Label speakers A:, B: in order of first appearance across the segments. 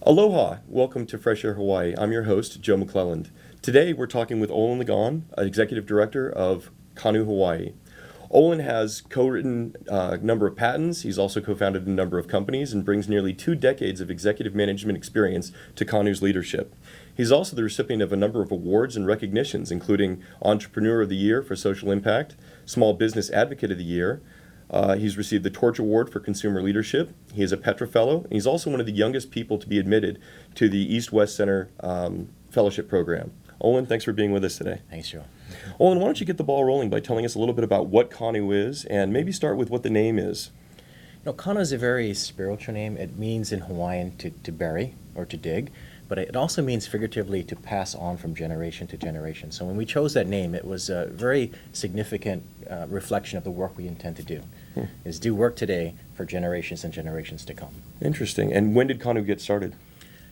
A: Aloha! Welcome to Fresh Air Hawaii. I'm your host, Joe McClelland. Today we're talking with Olin Lagon, Executive Director of Kanu Hawaii. Olin has co-written a number of patents. He's also co-founded a number of companies and brings nearly 2 decades of executive management experience to Kanu's leadership. He's also the recipient of a number of awards and recognitions, including Entrepreneur of the Year for Social Impact, Small Business Advocate of the Year. He's received the Torch Award for Consumer Leadership. He is a Petra Fellow, and he's also one of the youngest people to be admitted to the East-West Center Fellowship Program. Olin, thanks for being with us today.
B: Thanks, Joe.
A: Olin, why don't you get the ball rolling by telling us a little bit about what Kanu is, and maybe start with what the name is.
B: Kanu is a very spiritual name. It means in Hawaiian to bury or to dig, but it also means figuratively to pass on from generation to generation. So when we chose that name, it was a very significant reflection of the work we intend to do, is do work today for generations and generations to come.
A: Interesting. And when did Kanu get started?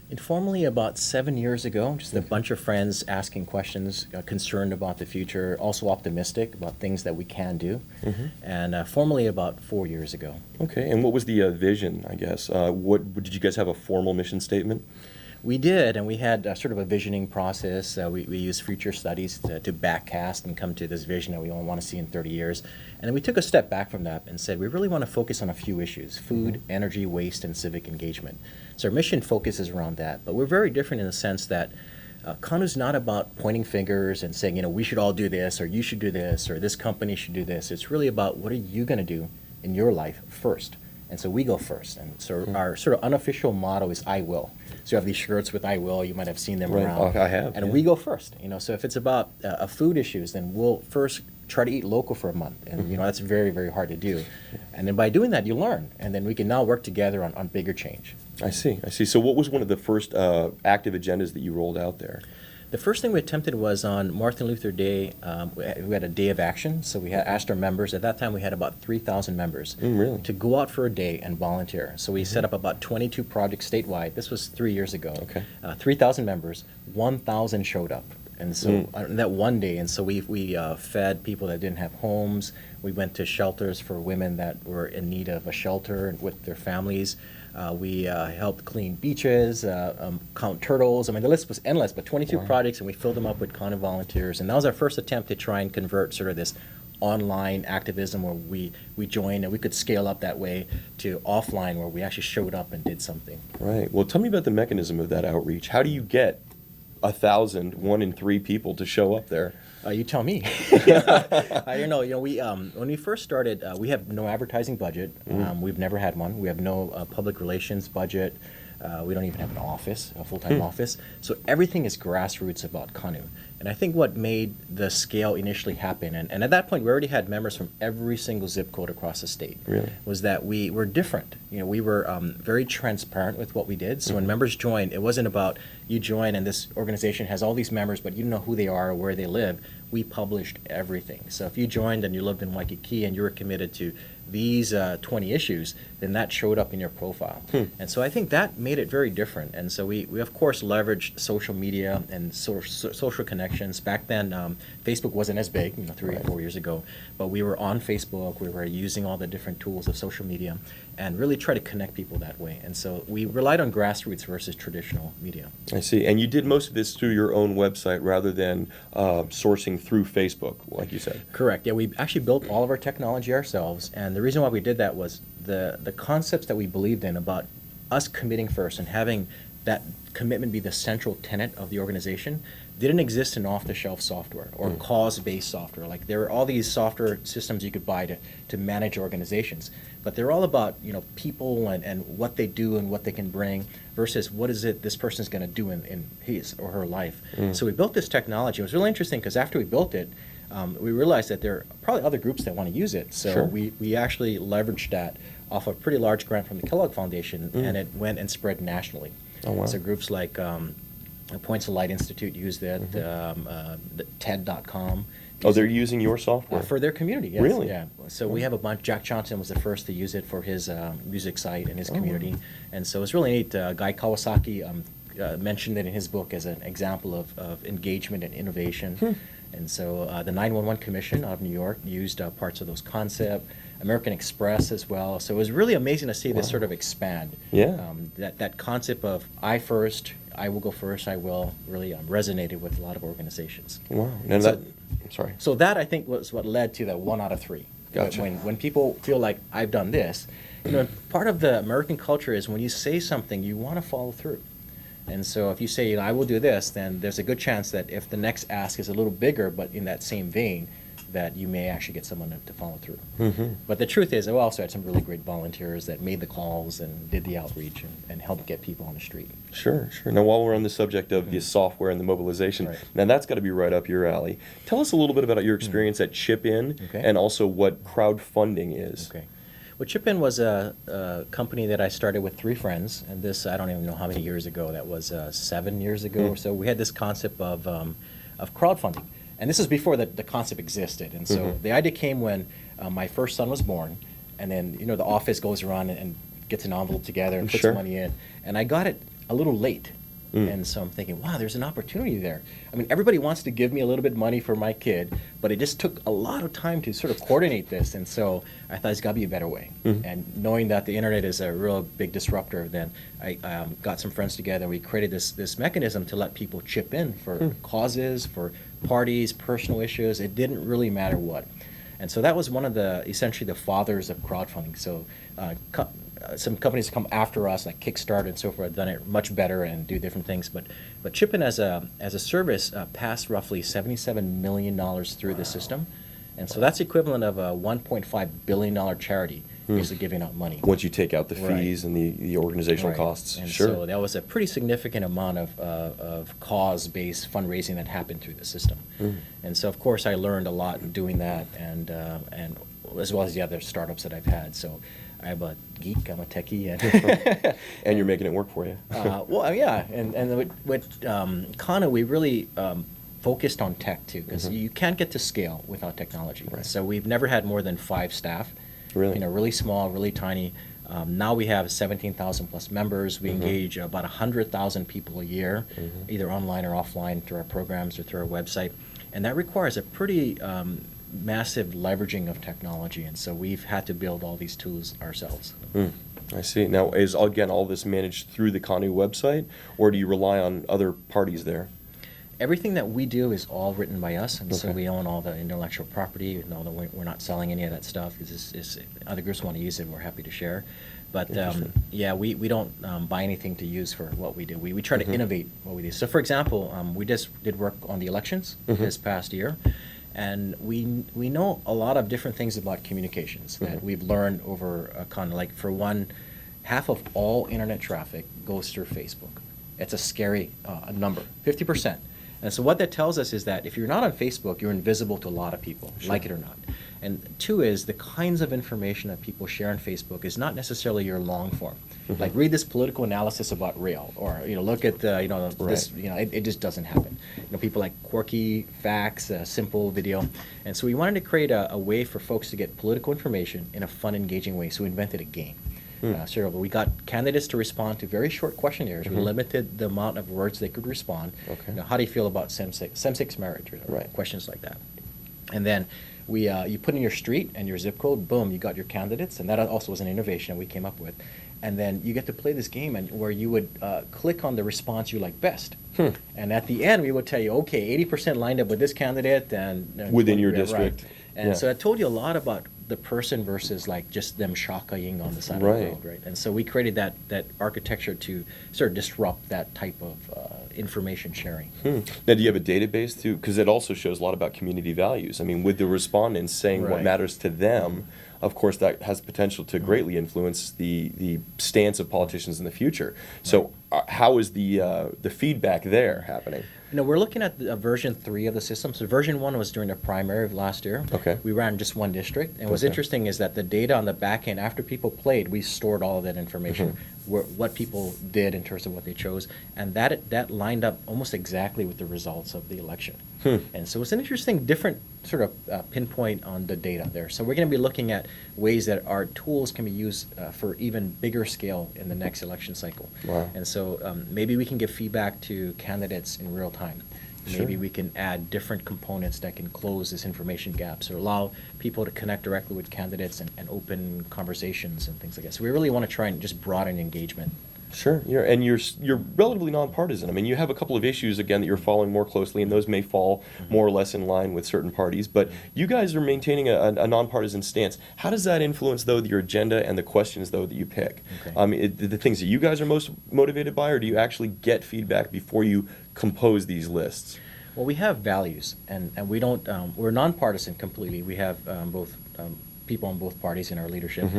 B: Informally, about 7 years ago, just a bunch of friends asking questions, concerned about the future, also optimistic about things that we can do, and formally about 4 years ago.
A: Okay, and what was the vision, I guess? Did you guys have a formal mission statement?
B: We did, and we had sort of a visioning process. We used future studies to backcast and come to this vision that we all want to see in 30 years. And then we took a step back from that and said we really want to focus on a few issues: food, energy, waste, and civic engagement. So our mission focuses around that, but we're very different in the sense that Kanu's not about pointing fingers and saying, we should all do this, or you should do this, or this company should do this. It's really about what are you going to do in your life first. And so we go first. And so our sort of unofficial motto is I will. So you have these shirts with I will, you might have seen them around.
A: I have.
B: And we go first. So if it's about food issues, then we'll first try to eat local for a month. And that's very, very hard to do. And then by doing that, you learn. And then we can now work together on bigger change.
A: I see. So what was one of the first active agendas that you rolled out there?
B: The first thing we attempted was on Martin Luther Day. We had a day of action, so we had asked our members. At that time, we had about 3,000 members to go out for a day and volunteer. So we set up about 22 projects statewide. This was 3 years ago.
A: Okay.
B: 3,000 members, 1,000 showed up. And so that one day, and so we fed people that didn't have homes. We went to shelters for women that were in need of a shelter with their families. We helped clean beaches, count turtles. The list was endless, but 22 projects, and we filled them up with Kanu volunteers. And that was our first attempt to try and convert sort of this online activism where we joined, and we could scale up that way to offline where we actually showed up and did something.
A: Right. Well, tell me about the mechanism of that outreach. How do you get 1,000, 1 in 3 people to show up there?
B: You tell me. When we first started, we have no advertising budget. We've never had one. We have no public relations budget. We don't even have an office, a full-time office. So everything is grassroots about Kanu. And I think what made the scale initially happen, and at that point we already had members from every single zip code across the state, was that we were different. We were very transparent with what we did. So when members joined, it wasn't about you join and this organization has all these members, but you don't know who they are or where they live. We published everything. So if you joined and you lived in Waikiki and you were committed to these 20 issues, then that showed up in your profile. And so I think that made it very different. And so we of course leveraged social media and social connections. Back then, Facebook wasn't as big, 3 or 4 years ago, but we were on Facebook. We were using all the different tools of social media and really try to connect people that way. And so we relied on grassroots versus traditional media.
A: I see. And you did most of this through your own website rather than sourcing through Facebook, like you said.
B: Correct. Yeah, we actually built all of our technology ourselves. And the reason why we did that was the concepts that we believed in about us committing first and having that commitment be the central tenet of the organization didn't exist in off-the-shelf software or cause-based software. Like there were all these software systems you could buy to manage organizations, but they're all about people and what they do and what they can bring versus what is it this person's going to do in his or her life. So we built this technology. It was really interesting because after we built it, we realized that there are probably other groups that want to use it. So we actually leveraged that off a pretty large grant from the Kellogg Foundation, and it went and spread nationally.
A: Oh, wow.
B: So groups like Points of Light Institute used it, TED.com.
A: Oh, they're using your software?
B: For their community, yes.
A: Really?
B: Yeah. So we have a bunch. Jack Johnson was the first to use it for his music site and his community. And so it's really neat. Guy Kawasaki mentioned it in his book as an example of engagement and innovation. And so the 911 Commission out of New York used parts of those concepts, American Express as well. So it was really amazing to see this sort of expand.
A: Yeah.
B: That concept of I first, I will go first, I will, really resonated with a lot of organizations.
A: Wow. And
B: So-
A: I'm sorry.
B: So that, I think, was what led to the 1 out of 3.
A: Gotcha.
B: When people feel like I've done this, part of the American culture is when you say something, you want to follow through. And so if you say, I will do this, then there's a good chance that if the next ask is a little bigger, but in that same vein, that you may actually get someone to follow through. But the truth is, we also had some really great volunteers that made the calls and did the outreach and helped get people on the street.
A: Sure. Now, while we're on the subject of the software and the mobilization,
B: Right.
A: now that's got to be right up your alley. Tell us a little bit about your experience at Chip In
B: Okay.
A: and also what crowdfunding is.
B: Okay. Well, Chip In was a company that I started with 3 friends, and this, I don't even know how many years ago, that was 7 years ago or so. We had this concept of crowdfunding. And this is before the concept existed. And so the idea came when my first son was born, and then, the office goes around and gets an envelope together and puts
A: Sure.
B: the money in. And I got it a little late. And so I'm thinking, wow, there's an opportunity there. I mean, everybody wants to give me a little bit of money for my kid, but it just took a lot of time to sort of coordinate this. And so I thought there's got to be a better way. And knowing that the internet is a real big disruptor, then I got some friends together and we created this mechanism to let people chip in for causes, for parties, personal issues. It didn't really matter what. And so that was one of essentially the fathers of crowdfunding. So some companies come after us, like Kickstarter and so forth, have done it much better and do different things. But Chip In as a service passed roughly $77 million through the system. And so that's equivalent of a $1.5 billion charity basically giving out money.
A: Once you take out the
B: Right.
A: fees and the organizational
B: Right.
A: costs.
B: And
A: Sure.
B: so that was a pretty significant amount of cause-based fundraising that happened through the system. And so, of course, I learned a lot doing that, and as well as the other startups that I've had. So I'm a geek, I'm a techie, and
A: And you're making it work for you.
B: yeah. And with Kanu, we really focused on tech too, because you can't get to scale without technology.
A: Right.
B: So we've never had more than 5 staff.
A: Really?
B: Really small, really tiny. Now we have 17,000 plus members. We engage about 100,000 people a year, either online or offline through our programs or through our website. And that requires a pretty massive leveraging of technology. And so we've had to build all these tools ourselves.
A: I see. Now, is again all this managed through the Kanu website, or do you rely on other parties there?
B: Everything that we do is all written by us, and so
A: Okay.
B: we own all the intellectual property. Although we're not selling any of that stuff, other groups want to use it, we're happy to share. But yeah, we don't buy anything to use for what we do. We try to innovate what we do. So, for example, we just did work on the elections this past year, and we know a lot of different things about communications that we've learned over like for one, half of all internet traffic goes through Facebook. It's a scary number, 50%. And so what that tells us is that if you're not on Facebook, you're invisible to a lot of people, like it or not. And 2 is the kinds of information that people share on Facebook is not necessarily your long form. Like read this political analysis about rail, or look at this. It just doesn't happen. People like quirky facts, simple video, and so we wanted to create a way for folks to get political information in a fun, engaging way. So we invented a game. We got candidates to respond to very short questionnaires. We limited the amount of words they could respond.
A: Okay.
B: How do you feel about same-sex marriage? Or
A: Right.
B: Questions like that. And then you put in your street and your zip code, boom, you got your candidates, and that also was an innovation we came up with. And then you get to play this game where you would click on the response you like best. And at the end, we would tell you, okay, 80% lined up with this candidate. and
A: Within your
B: yeah,
A: district.
B: Right. And
A: Yeah.
B: so it told you a lot about the person versus like just them shakaying on the side of the
A: Right.
B: road, right? And so we created that architecture to sort of disrupt that type of information sharing.
A: Now, do you have a database too? Because it also shows a lot about community values. I mean, with the respondents saying what
B: Right.
A: matters to them, of course, that has potential to greatly influence the stance of politicians in the future. So, how is the feedback there happening?
B: We're looking at version 3 of the system. So version 1 was during the primary of last year.
A: Okay.
B: We ran just one district. And what's
A: Okay.
B: interesting is that the data on the back end, after people played, we stored all of that information, what people did in terms of what they chose. And that lined up almost exactly with the results of the election. And so it's an interesting, different sort of pinpoint on the data there. So we're going to be looking at ways that our tools can be used for even bigger scale in the next election cycle.
A: Wow.
B: And so maybe we can give feedback to candidates in real time. Maybe
A: Sure.
B: we can add different components that can close this information gaps or allow people to connect directly with candidates and open conversations and things like that. So we really want to try and just broaden engagement.
A: Sure, and you're relatively nonpartisan. I mean, you have a couple of issues again that you're following more closely, and those may fall more or less in line with certain parties. But you guys are maintaining a nonpartisan stance. How does that influence though your agenda and the questions though that you pick?
B: Okay.
A: The things that you guys are most motivated by, or do you actually get feedback before you compose these lists?
B: Well, we have values, and we don't, we're nonpartisan completely. We have both people on both parties in our leadership,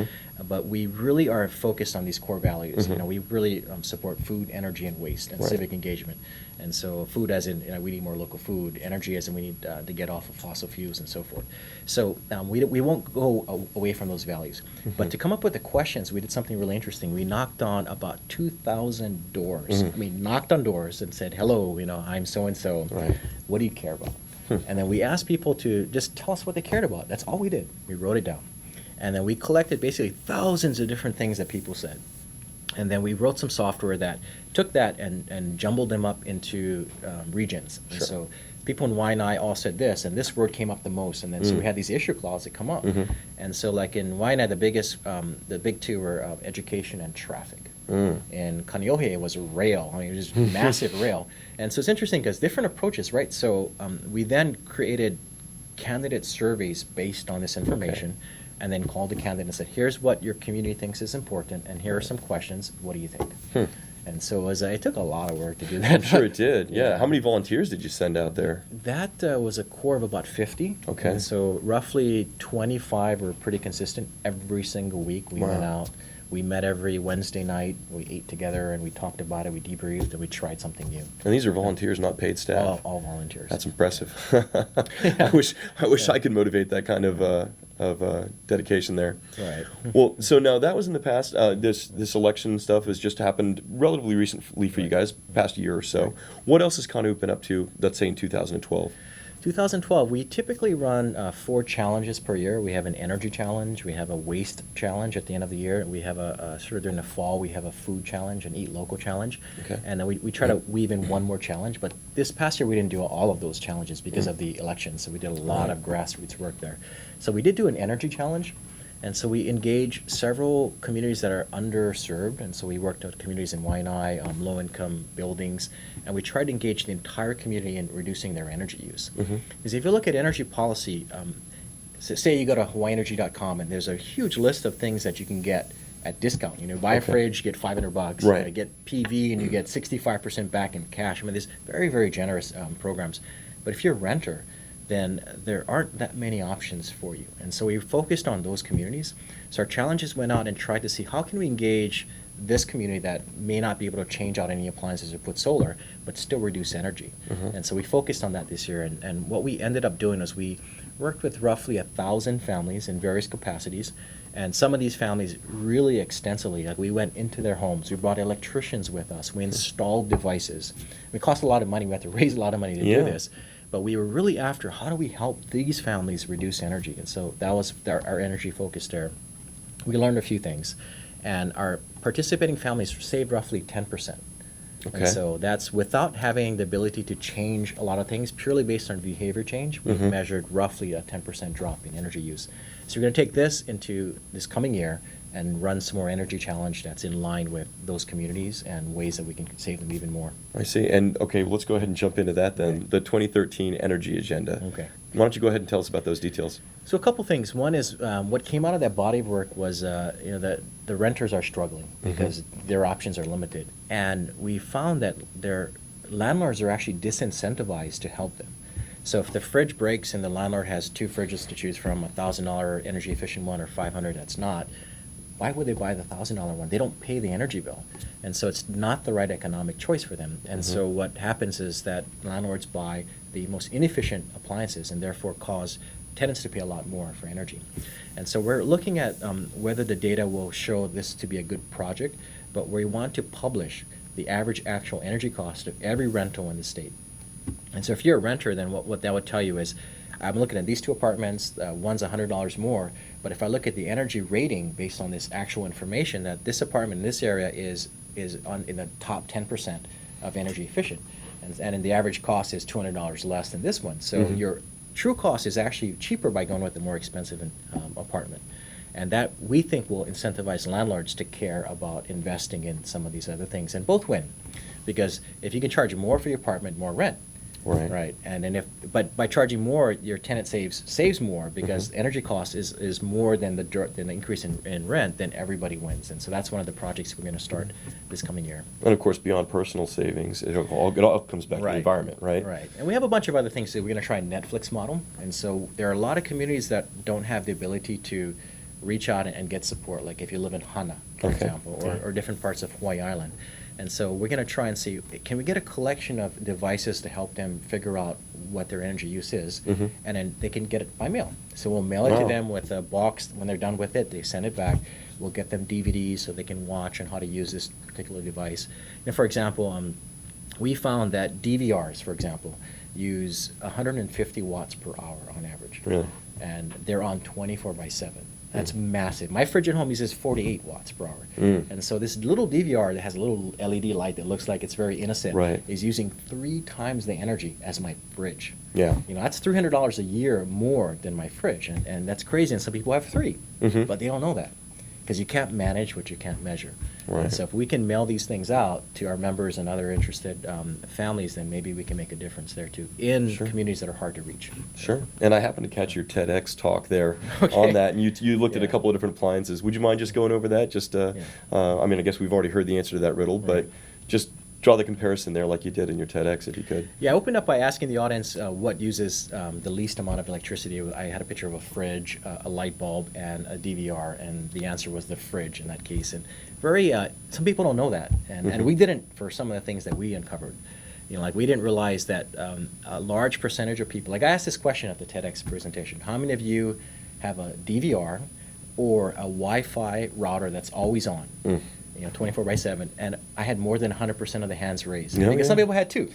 B: but we really are focused on these core values. You know, we really support food, energy, and waste, and
A: Right.
B: civic engagement. And so food as in, we need more local food, energy as in we need to get off of fossil fuels and so forth. So we won't go away from those values. But to come up with the questions, we did something really interesting. We knocked on about 2,000 doors. I mean, knocked on doors and said, hello, I'm so-and-so.
A: Right.
B: What do you care about? And then we asked people to just tell us what they cared about. That's all we did. We wrote it down. And then we collected basically thousands of different things that people said. And then we wrote some software that took that and jumbled them up into regions. And
A: Sure.
B: so people in Waianae all said this, and this word came up the most. And then so we had these issue clauses that come up. And so like in Waianae, the big two were education and traffic. And Kaneohe was rail. I mean, it was just massive rail. And so it's interesting because different approaches, right? So we then created candidate surveys based on this information and then called the candidate and said, here's what your community thinks is important, and here are some questions. What do you think? And so it took a lot of work to do that.
A: I'm sure it did. Yeah. How many volunteers did you send out there?
B: That was a core of about 50.
A: Okay.
B: And so roughly 25 were pretty consistent every single week. We went out. We met every Wednesday night. We ate together and we talked about it. We debriefed and we tried something new.
A: And these are volunteers, not paid staff.
B: All volunteers.
A: That's impressive. I wish I could motivate that kind of dedication there.
B: Right.
A: Well, so now that was in the past. This election stuff has just happened relatively recently for you guys, past year or so. What else has Kanu been up to, let's say in 2012?
B: 2012, we typically run 4 challenges per year. We have an energy challenge, we have a waste challenge at the end of the year, and we have sort of during the fall, we have a food challenge, an eat local challenge.
A: Okay.
B: And then we try to weave in one more challenge, but this past year we didn't do all of those challenges because of the election, so we did a lot of grassroots work there. So we did do an energy challenge, and so we engage several communities that are underserved, and so we worked with communities in Waianae, low-income buildings, and we tried to engage the entire community in reducing their energy use. Because if you look at energy policy, say you go to hawaiienergy.com and there's a huge list of things that you can get at discount. Buy a fridge, you get $500.
A: Right.
B: Get PV, and you get 65% back in cash. I mean, there's very, very generous programs. But if you're a renter, then there aren't that many options for you. And so we focused on those communities. So our challenges went out and tried to see how can we engage this community that may not be able to change out any appliances or put solar, but still reduce energy. And so we focused on that this year. And what we ended up doing is we worked with roughly 1,000 families in various capacities. And some of these families really extensively, like we went into their homes, we brought electricians with us, we installed devices. It cost a lot of money, we had to raise a lot of money to do this. But we were really after how do we help these families reduce energy? And so that was our energy focus there. We learned a few things. And our participating families saved roughly 10%.
A: Okay.
B: And so that's without having the ability to change a lot of things, purely based on behavior change. We've measured roughly a 10% drop in energy use. So we're going to take this into this coming year and run some more energy challenge that's in line with those communities and ways that we can save them even more.
A: I see. And okay, well, let's go ahead and jump into that then. The 2013 energy agenda.
B: Okay.
A: Why don't you go ahead and tell us about those details?
B: So a couple things. One is what came out of that body of work was that the renters are struggling because their options are limited, and we found that their landlords are actually disincentivized to help them. So if the fridge breaks and the landlord has 2 fridges to choose from, a $1,000 energy efficient one or $500 that's not, why would they buy the $1,000 one? They don't pay the energy bill. And so it's not the right economic choice for them. And so what happens is that landlords buy the most inefficient appliances and therefore cause tenants to pay a lot more for energy. And so we're looking at whether the data will show this to be a good project, but we want to publish the average actual energy cost of every rental in the state. And so if you're a renter, then what that would tell you is, I'm looking at these 2 apartments, one's $100 more, but if I look at the energy rating based on this actual information, that this apartment in this area is in the top 10% of energy efficient. and the average cost is $200 less than this one. So your true cost is actually cheaper by going with the more expensive apartment. And that, we think, will incentivize landlords to care about investing in some of these other things, and both win. Because if you can charge more for your apartment, more rent. Right. And then but by charging more, your tenant saves more, because energy cost is more than the increase in rent, then everybody wins. And so that's one of the projects we're going to start this coming year.
A: And of course, beyond personal savings, it all comes back to the environment, right?
B: Right. And we have a bunch of other things that we're going to try a Netflix model. And so there are a lot of communities that don't have the ability to reach out and get support, like if you live in Hana, for example, or different parts of Hawaii Island. And so we're going to try and see, can we get a collection of devices to help them figure out what their energy use is, and then they can get it by mail. So we'll mail it to them with a box. When they're done with it, they send it back. We'll get them DVDs so they can watch on how to use this particular device. And for example, we found that DVRs, for example, use 150 watts per hour on average.
A: Really?
B: And they're on 24/7. That's massive. My fridge at home uses 48 watts per hour. And so this little DVR that has a little LED light that looks like it's very innocent is using 3 times the energy as my fridge.
A: Yeah.
B: That's $300 a year more than my fridge. And that's crazy. And some people have 3, but they don't know that, because you can't manage what you can't measure. And so if we can mail these things out to our members and other interested families, then maybe we can make a difference there too, in communities that are hard to reach.
A: Sure. And I happened to catch your TEDx talk there on that, and you looked at a couple of different appliances. Would you mind just going over that? Just, I mean, I guess we've already heard the answer to that riddle, but just draw the comparison there like you did in your TEDx, if you could.
B: Yeah, I opened up by asking the audience what uses the least amount of electricity. I had a picture of a fridge, a light bulb, and a DVR, and the answer was the fridge in that case. And some people don't know that, and we didn't for some of the things that we uncovered. Like we didn't realize that a large percentage of people, like I asked this question at the TEDx presentation, how many of you have a DVR or a Wi-Fi router that's always on? 24/7, and I had more than 100% of the hands raised. Because some people had 2.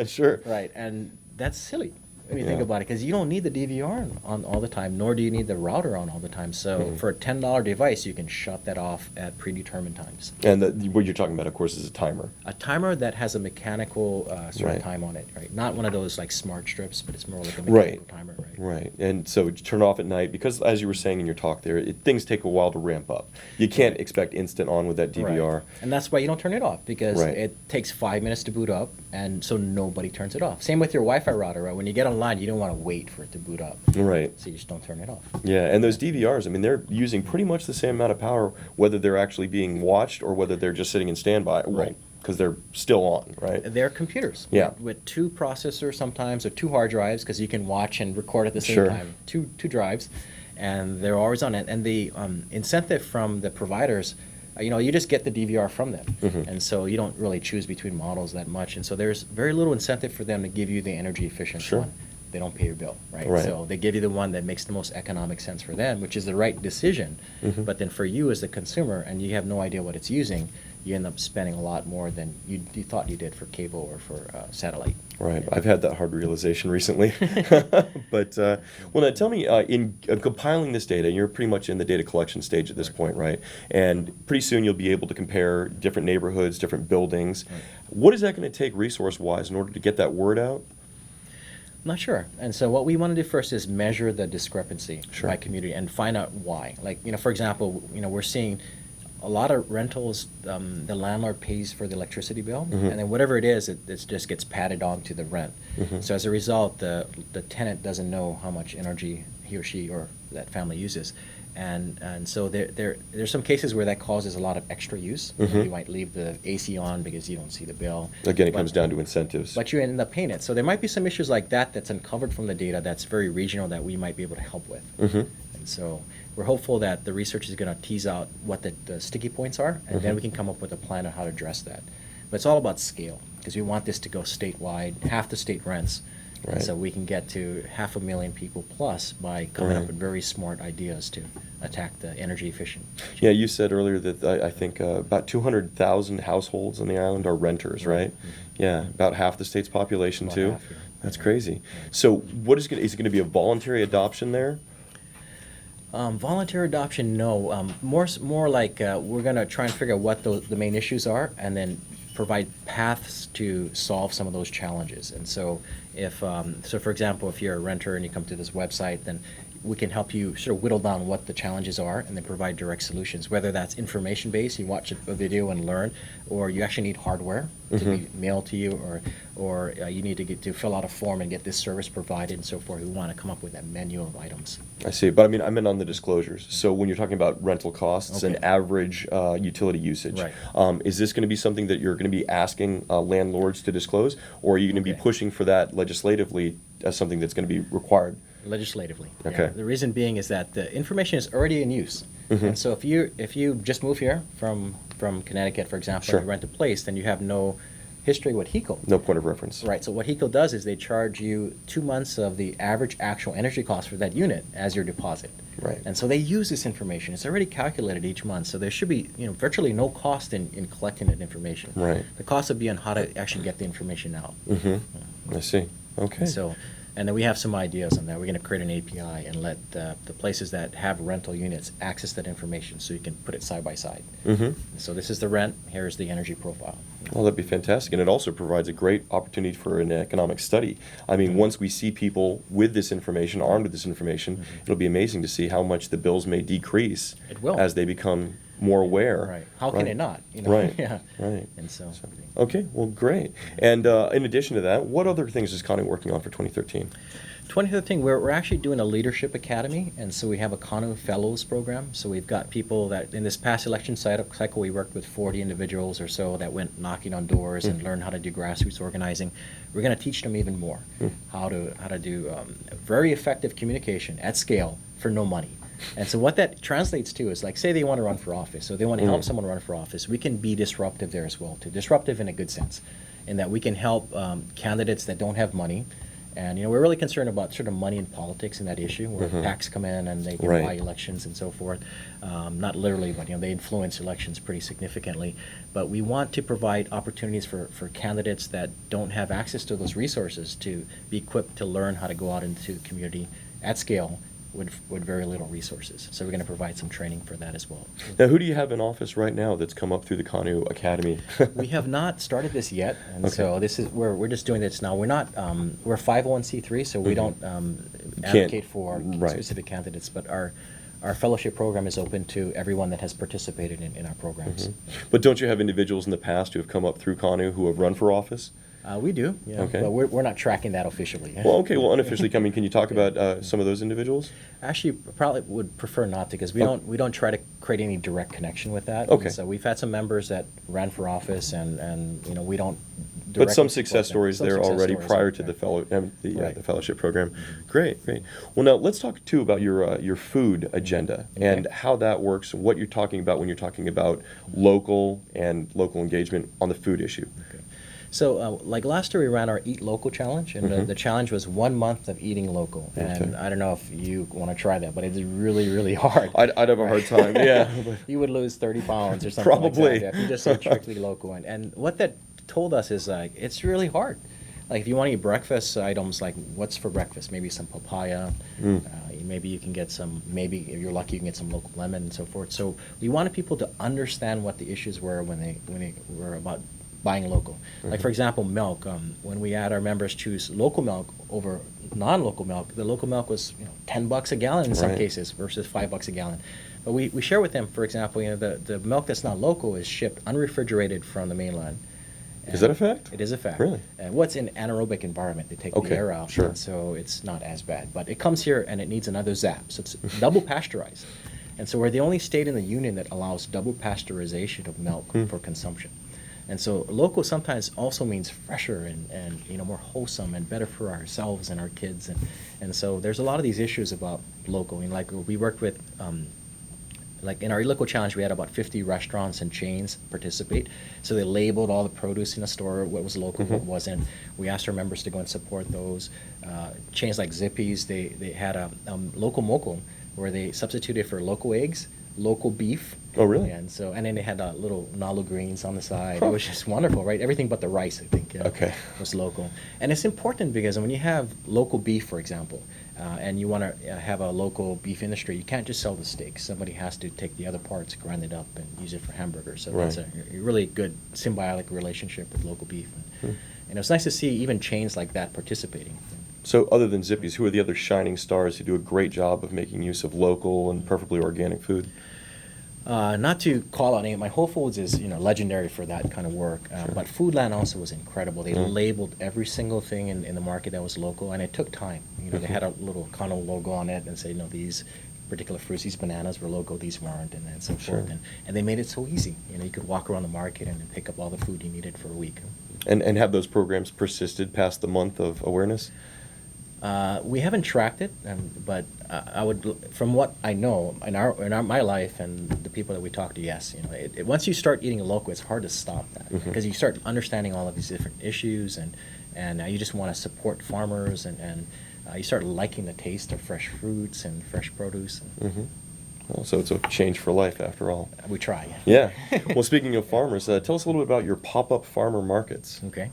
A: Sure.
B: Right, and that's silly when you think about it, because you don't need the DVR on all the time, nor do you need the router on all the time. So for a $10 device, you can shut that off at predetermined times.
A: And what you're talking about, of course, is a timer.
B: A timer that has a mechanical sort of time on it, right? Not one of those like smart strips, but it's more like a mechanical timer, right?
A: Right. And so you turn off at night, because as you were saying in your talk there, things take a while to ramp up. You can't expect instant on with that DVR.
B: Right. And that's why you don't turn it off, because it takes 5 minutes to boot up, and so nobody turns it off. Same with your Wi-Fi router, right? When you get online, you don't want to wait for it to boot up.
A: Right.
B: So you just don't turn it off.
A: Yeah, and those DVRs, I mean, they're using pretty much the same amount of power, whether they're actually being watched or whether they're just sitting in standby.
B: Right.
A: Because they're still on, right?
B: They're computers.
A: Yeah.
B: With 2 processors sometimes, or 2 hard drives, because you can watch and record at the same time. Two drives, and they're always on it. And the incentive from the providers, you just get the DVR from them. And so you don't really choose between models that much. And so there's very little incentive for them to give you the energy efficient one. They don't pay your bill, right? So they give you the one that makes the most economic sense for them, which is the right decision. But then for you as the consumer, and you have no idea what it's using, you end up spending a lot more than you thought you did for cable or for satellite.
A: Right. I've had that hard realization recently. But, well, now tell me, in compiling this data, you're pretty much in the data collection stage at this point, right? And pretty soon you'll be able to compare different neighborhoods, different buildings. What is that going to take resource-wise in order to get that word out?
B: Not sure. And so what we want to do first is measure the discrepancy by community and find out why. Like, for example, we're seeing a lot of rentals, the landlord pays for the electricity bill, and then whatever it is, it just gets padded on to the rent. So as a result, the tenant doesn't know how much energy he or she or that family uses. And so there's some cases where that causes a lot of extra use. You might leave the AC on because you don't see the bill.
A: Again, it comes down to incentives.
B: But you end up paying it. So there might be some issues like that that's uncovered from the data that's very regional that we might be able to help with. And so we're hopeful that the research is going to tease out what the sticky points are, and then we can come up with a plan on how to address that. But it's all about scale, because we want this to go statewide, half the state rents. And so we can get to 500,000 people plus by coming up with very smart ideas to attack the energy efficient.
A: Yeah, you said earlier that I think about 200,000 households on the island are renters, right? Yeah, about half the state's population
B: About
A: too.
B: half, yeah.
A: That's crazy. So what is it going to be a voluntary adoption there?
B: Voluntary adoption, no. More like we're going to try and figure out what the main issues are, and then provide paths to solve some of those challenges. And so so for example, if you're a renter and you come to this website, then we can help you sort of whittle down what the challenges are and then provide direct solutions, whether that's information-based, you watch a video and learn, or you actually need hardware to be mailed to you, or you need to fill out a form and get this service provided and so forth. We want to come up with that menu of items.
A: I see, but I mean, I meant on the disclosures. So when you're talking about rental costs and
B: Okay.
A: average utility usage,
B: Right.
A: is this going to be something that you're going to be asking landlords to disclose, or are you going to be
B: Okay.
A: pushing for that legislatively as something that's going to be required?
B: Legislatively.
A: Okay.
B: Yeah. The reason being is that the information is already in use. And so if you just move here from Connecticut, for example,
A: Sure.
B: and you rent a place, then you have no history with HECO.
A: No point of reference.
B: Right. So what HECO does is they charge you 2 months of the average actual energy cost for that unit as your deposit.
A: Right.
B: And so they use this information. It's already calculated each month. So there should be virtually no cost in collecting that information.
A: Right.
B: The cost would be on how to actually get the information out.
A: I see. Okay.
B: And then we have some ideas on that. We're going to create an API and let the places that have rental units access that information so you can put it side by side. So this is the rent, here's the energy profile.
A: Well, that'd be fantastic. And it also provides a great opportunity for an economic study. I mean, once we see people with this information, armed with this information, it'll be amazing to see how much the bills may decrease
B: It will.
A: as they become more aware.
B: Right. How can it not?
A: Right.
B: Yeah.
A: Right.
B: And so.
A: Okay, well, great. And in addition to that, what other things is Kanu working on for 2013?
B: 2013, we're actually doing a leadership academy, and so we have a Kanu Fellows program. So we've got people that in this past election cycle, we worked with 40 individuals or so that went knocking on doors and learned how to do grassroots organizing. We're going to teach them even more how to do very effective communication at scale for no money. And so what that translates to is, like, say they want to run for office, so they want to help someone run for office. We can be disruptive there as well, too. Disruptive in a good sense, in that we can help candidates that don't have money. And we're really concerned about sort of money in politics in that issue, where PACs come in and they can buy elections and so forth. Not literally, but they influence elections pretty significantly. But we want to provide opportunities for candidates that don't have access to those resources to be equipped to learn how to go out into the community at scale with very little resources. So we're going to provide some training for that as well.
A: Now, who do you have in office right now that's come up through the Kanu Academy?
B: We have not started this yet, and so this is we're just doing this now. We're not we're 501c3, so we don't advocate for specific candidates, but our fellowship program is open to everyone that has participated in our programs.
A: But don't you have individuals in the past who have come up through Kanu who have run for office?
B: We do, yeah.
A: Okay.
B: But we're not tracking that officially.
A: Well, okay. Well, unofficially coming, can you talk about some of those individuals?
B: Actually, probably would prefer not to, because we don't try to create any direct connection with that.
A: Okay.
B: And so we've had some members that ran for office, and we don't.
A: But some
B: directly
A: success
B: support them.
A: stories
B: Some
A: there
B: success
A: already
B: stories
A: prior
B: are
A: to
B: there.
A: the fellowship program. Great, great. Well, now let's talk too about your food agenda and how that works, and what you're talking about when you're talking about local engagement on the food issue.
B: Okay. So, like last year, we ran our Eat Local challenge, and the challenge was 1 month of eating local. And I don't know if you want to try that, but it's really, really hard.
A: I'd have a hard time, yeah.
B: You would lose 30 pounds or something
A: Probably.
B: like that if you just ate strictly local. And what that told us is, like, it's really hard. Like, if you want to eat breakfast items, like, what's for breakfast? Maybe some papaya. Maybe you can get some, maybe if you're lucky, you can get some local lemon and so forth. So we wanted people to understand what the issues were when they were about buying local. Like, for example, milk. When we had our members choose local milk over non-local milk, the local milk was $10 a gallon in some cases versus $5 a gallon. But we share with them, for example, the milk that's not local is shipped unrefrigerated from the mainland.
A: Is that a fact?
B: It is a fact.
A: Really?
B: And what's in anaerobic environment? They take the air out,
A: sure.
B: and so it's not as bad. But it comes here and it needs another zap. So it's double pasteurized. And so we're the only state in the union that allows double pasteurization of milk for consumption. And so local sometimes also means fresher and more wholesome and better for ourselves and our kids. And so there's a lot of these issues about local. Like we worked with, like in our local challenge, we had about 50 restaurants and chains participate. So they labeled all the produce in the store, what was local, what wasn't. We asked our members to go and support those. Chains like Zippy's, they had a local moco where they substituted for local eggs, local beef,
A: Oh, really?
B: And then they had little nalu greens on the side. It was just wonderful, right? Everything but the rice, I think,
A: Okay.
B: was local. And it's important because when you have local beef, for example, and you want to have a local beef industry, you can't just sell the steak. Somebody has to take the other parts, grind it up, and use it for hamburgers. So
A: Right.
B: that's a really good symbiotic relationship with local beef. And it was nice to see even chains like that participating.
A: So other than Zippy's, who are the other shining stars who do a great job of making use of local and perfectly organic food?
B: Not to call out any, my Whole Foods is legendary for that kind of work, but Foodland also was incredible. They labeled every single thing in the market that was local, and it took time. They had a little Kanu logo on it and say, these particular fruits, these bananas were local, these weren't, and so
A: Sure.
B: forth. And they made it so easy. You could walk around the market and pick up all the food you needed for a week.
A: And have those programs persisted past the month of awareness?
B: We haven't tracked it, but I would, from what I know in my life and the people that we talk to, yes, once you start eating local, it's hard to stop that because you start understanding all of these different issues, and you just want to support farmers, and you start liking the taste of fresh fruits and fresh produce.
A: Well, so it's a change for life after all.
B: We try.
A: Yeah. Well, speaking of farmers, tell us a little bit about your pop-up farmer markets.
B: Okay.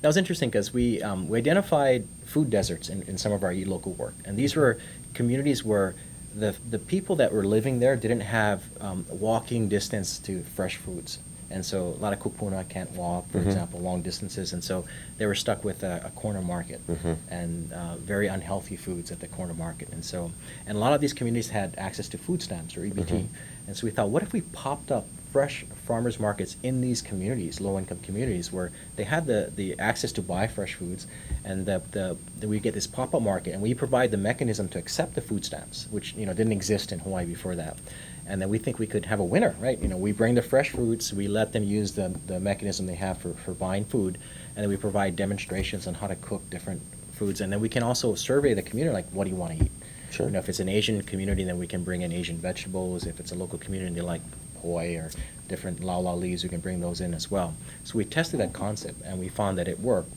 B: That was interesting because we identified food deserts in some of our local work. And these were communities where the people that were living there didn't have walking distance to fresh foods. And so a lot of kupuna can't walk, for example, long distances. And so they were stuck with a corner market and very unhealthy foods at the corner market. And a lot of these communities had access to food stamps or EBT. And so we thought, what if we popped up fresh farmers markets in these communities, low-income communities, where they had the access to buy fresh foods, and we get this pop-up market, and we provide the mechanism to accept the food stamps, which didn't exist in Hawaii before that. And then we think we could have a winner, right? We bring the fresh fruits, we let them use the mechanism they have for buying food, and then we provide demonstrations on how to cook different foods, and then we can also survey the community, like, what do you want to eat?
A: Sure.
B: If it's an Asian community, then we can bring in Asian vegetables. If it's a local community, they like poi or different lau leaves, we can bring those in as well. So we tested that concept, and we found that it worked.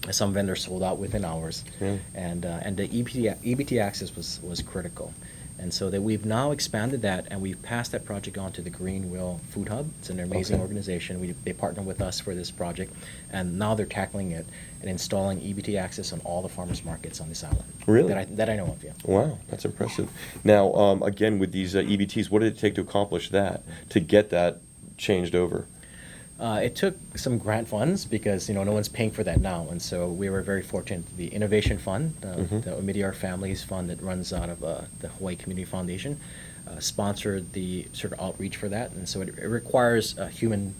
B: Some vendors sold out within hours, and the EBT access was critical. And so that we've now expanded that, and we've passed that project on to the Green Wheel Food Hub. It's an amazing organization. They partner with us for this project, and now they're tackling it and installing EBT access on all the farmers markets on this island.
A: Really?
B: That I know of, yeah.
A: Wow, that's impressive. Now, again, with these EBTs, what did it take to accomplish that, to get that changed over?
B: It took some grant funds because no one's paying for that now, and so we were very fortunate. The Innovation Fund, the Omidyar Families Fund that runs out of the Hawaii Community Foundation, sponsored the sort of outreach for that, and so it requires a human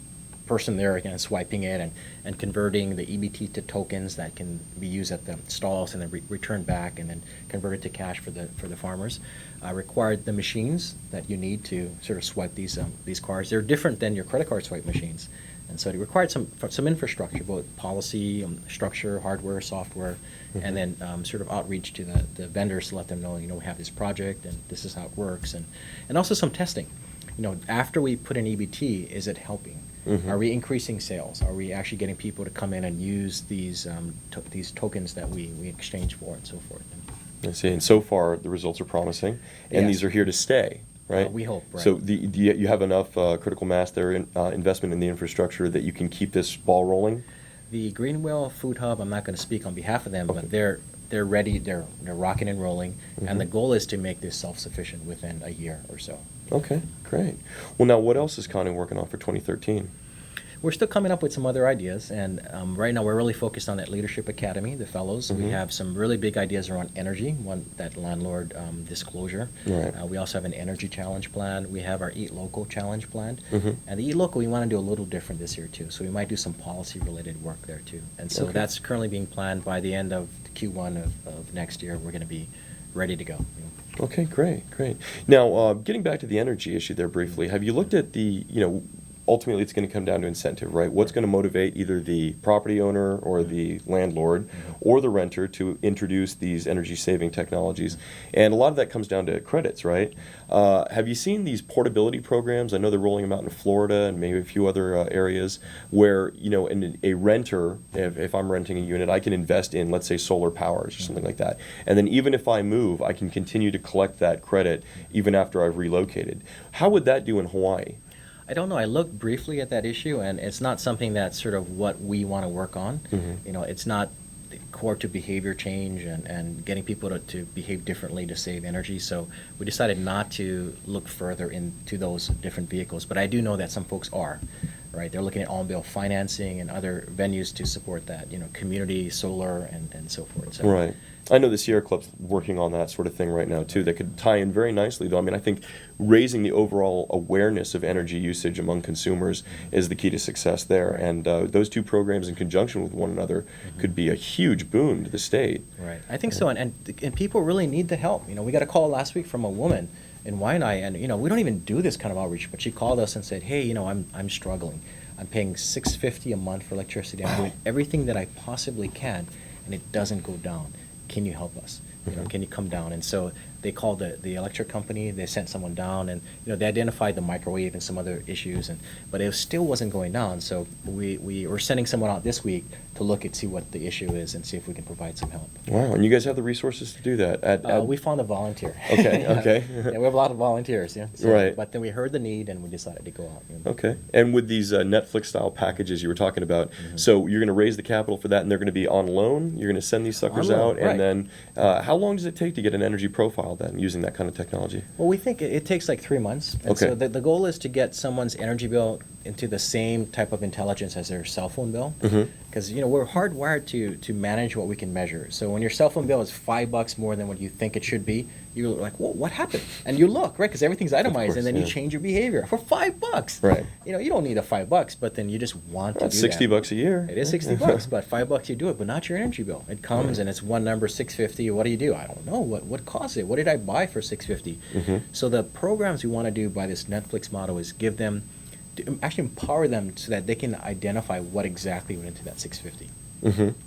B: person there again swiping it and converting the EBT to tokens that can be used at the stalls and then returned back and then converted to cash for the farmers. Required the machines that you need to sort of swipe these cards. They're different than your credit card swipe machines, and so it required some infrastructure, both policy, structure, hardware, software, and then sort of outreach to the vendors to let them know we have this project and this is how it works, and also some testing. After we put in EBT, is it helping? Are we increasing sales? Are we actually getting people to come in and use these tokens that we exchange for and so forth?
A: I see. And so far, the results are promising, and
B: Yes.
A: these are here to stay, right?
B: We hope, right.
A: So you have enough critical mass there, investment in the infrastructure, that you can keep this ball rolling?
B: The Green Wheel Food Hub, I'm not going to speak on behalf of them, but they're ready, they're rocking and rolling, and the goal is to make this self-sufficient within a year or so.
A: Okay, great. Well, now, what else is Kanu working on for 2013?
B: We're still coming up with some other ideas, and right now we're really focused on that Leadership Academy, the fellows. We have some really big ideas around energy, that landlord disclosure.
A: Right.
B: We also have an energy challenge plan. We have our Eat Local challenge plan. And the Eat Local, we want to do a little different this year, too. So we might do some policy-related work there, too. And so that's currently being planned. By the end of Q1 of next year, we're going to be ready to go.
A: Okay, great. Now, getting back to the energy issue there briefly, have you looked at ultimately it's going to come down to incentive, right? What's going to motivate either the property owner or the landlord or the renter to introduce these energy-saving technologies? And a lot of that comes down to credits, right? Have you seen these portability programs? I know they're rolling them out in Florida and maybe a few other areas where, in a renter, if I'm renting a unit, I can invest in, let's say, solar powers or something like that. And then even if I move, I can continue to collect that credit even after I've relocated. How would that do in Hawaii?
B: I don't know. I looked briefly at that issue, and it's not something that's sort of what we want to work on. It's not core to behavior change and getting people to behave differently to save energy. So we decided not to look further into those different vehicles. But I do know that some folks are, right? They're looking at on-bill financing and other venues to support that, community, solar, and so forth. So,
A: right. I know the Sierra Club's working on that sort of thing right now, too. That could tie in very nicely, though. I mean, I think raising the overall awareness of energy usage among consumers is the key to success there. And those two programs in conjunction with one another could be a huge boon to the state.
B: Right. I think so. And people really need the help. We got a call last week from a woman in Waianae, and, we don't even do this kind of outreach, but she called us and said, hey, I'm struggling. I'm paying $650 a month for electricity. I'm doing everything that I possibly can, and it doesn't go down. Can you help us? Can you come down? And so they called the electric company. They sent someone down, and they identified the microwave and some other issues, but it still wasn't going down. So we were sending someone out this week to look and see what the issue is and see if we can provide some help.
A: Wow, and you guys have the resources to do that?
B: We found a volunteer.
A: Okay, okay.
B: Yeah, we have a lot of volunteers. Yeah. So,
A: right.
B: But then we heard the need, and we decided to go out.
A: Okay. And with these Netflix-style packages you were talking about, so you're going to raise the capital for that, and they're going to be on loan? You're going to send these suckers out?
B: Right.
A: And then how long does it take to get an energy profile then using that kind of technology?
B: Well, we think it takes like 3 months. And
A: Okay.
B: so the goal is to get someone's energy bill into the same type of intelligence as their cell phone bill. Because, we're hardwired to manage what we can measure. So when your cell phone bill is $5 more than what you think it should be, you're like, well, what happened? And you look, right? Because everything's itemized,
A: course,
B: and then you
A: yeah.
B: change your behavior for $5.
A: Right.
B: You don't need the $5, but then you just want to
A: That's
B: do that.
A: $60 a year.
B: It is $60, but $5 you do it, but not your energy bill. It comes and it's one number, $650. What do? I don't know. What caused it? What did I buy for $650? So the programs we want to do by this Netflix model is give them, actually empower them so that they can identify what exactly went into that $650.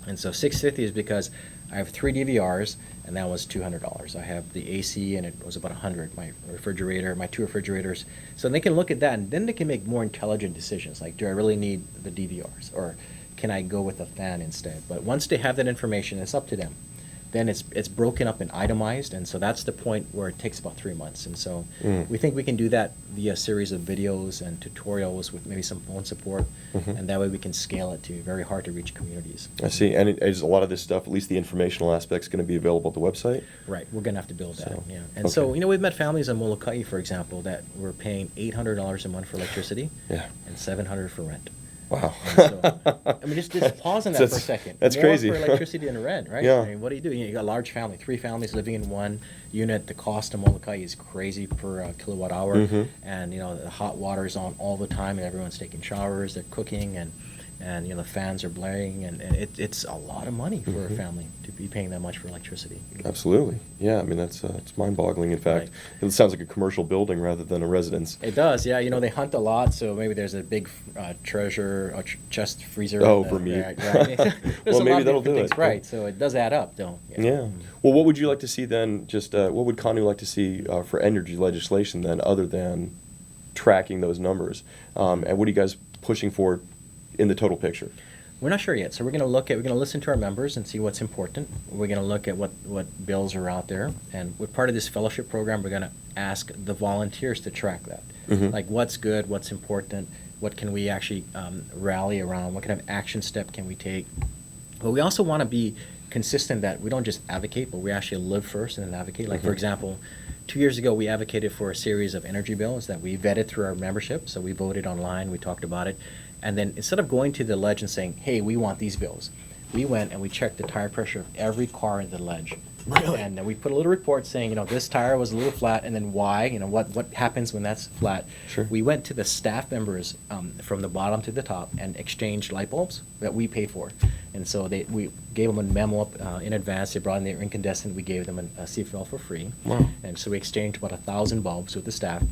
B: And so $650 is because I have 3 DVRs, and that was $200. I have the AC, and it was about $100. My refrigerator, my 2 refrigerators. So they can look at that, and then they can make more intelligent decisions. Like, do I really need the DVRs, or can I go with a fan instead? But once they have that information, it's up to them. Then it's broken up and itemized, and so that's the point where it takes about 3 months. And so we think we can do that via a series of videos and tutorials with maybe some phone support, and that way we can scale it to very hard to reach communities.
A: I see. And is a lot of this stuff, at least the informational aspects, going to be available at the website?
B: Right. We're going to have to build that.
A: So,
B: Yeah. And so we've met families in Molokai, for example, that were paying $800 a month for electricity and $700 for rent.
A: Wow.
B: So, I mean, just pause on that for a second.
A: That's
B: More
A: crazy.
B: for electricity and rent, right?
A: Yeah.
B: I mean, what do? You got a large family, 3 families living in one unit. The cost of Molokai is crazy per kilowatt hour. And, the hot water is on all the time, and everyone's taking showers, they're cooking, and the fans are blaring, and it's a lot of money for a family to be paying that much for electricity.
A: Absolutely. Yeah, I mean, it's mind-boggling. In fact, it sounds like a commercial building rather than a residence.
B: It does, yeah. They hunt a lot, so maybe there's a big treasure, chest freezer.
A: For meat.
B: Right. There's
A: Well,
B: a
A: maybe
B: lot of
A: that'll
B: different
A: do
B: things,
A: it.
B: right? So it does add up, though.
A: Yeah. Well, what would you like to see then, what would Kanu like to see for energy legislation then, other than tracking those numbers? And what are you guys pushing for in the total picture?
B: We're not sure yet, so we're going to listen to our members and see what's important. We're going to look at what bills are out there, and with part of this fellowship program, we're going to ask the volunteers to track that. Like, what's good, what's important, what can we actually rally around, what kind of action step can we take. But we also want to be consistent that we don't just advocate, but we actually live first and then advocate. Like, for example, 2 years ago, we advocated for a series of energy bills that we vetted through our membership. So we voted online, we talked about it. And then instead of going to the ledge and saying, hey, we want these bills, we went and we checked the tire pressure of every car in the ledge.
A: Really?
B: And then we put a little report saying, this tire was a little flat, and then why, what happens when that's flat.
A: Sure.
B: We went to the staff members from the bottom to the top and exchanged light bulbs that we pay for. And so we gave them a memo up in advance. They brought in their incandescent. We gave them a CFL for free.
A: Wow.
B: And so we exchanged about 1,000 bulbs with the staff.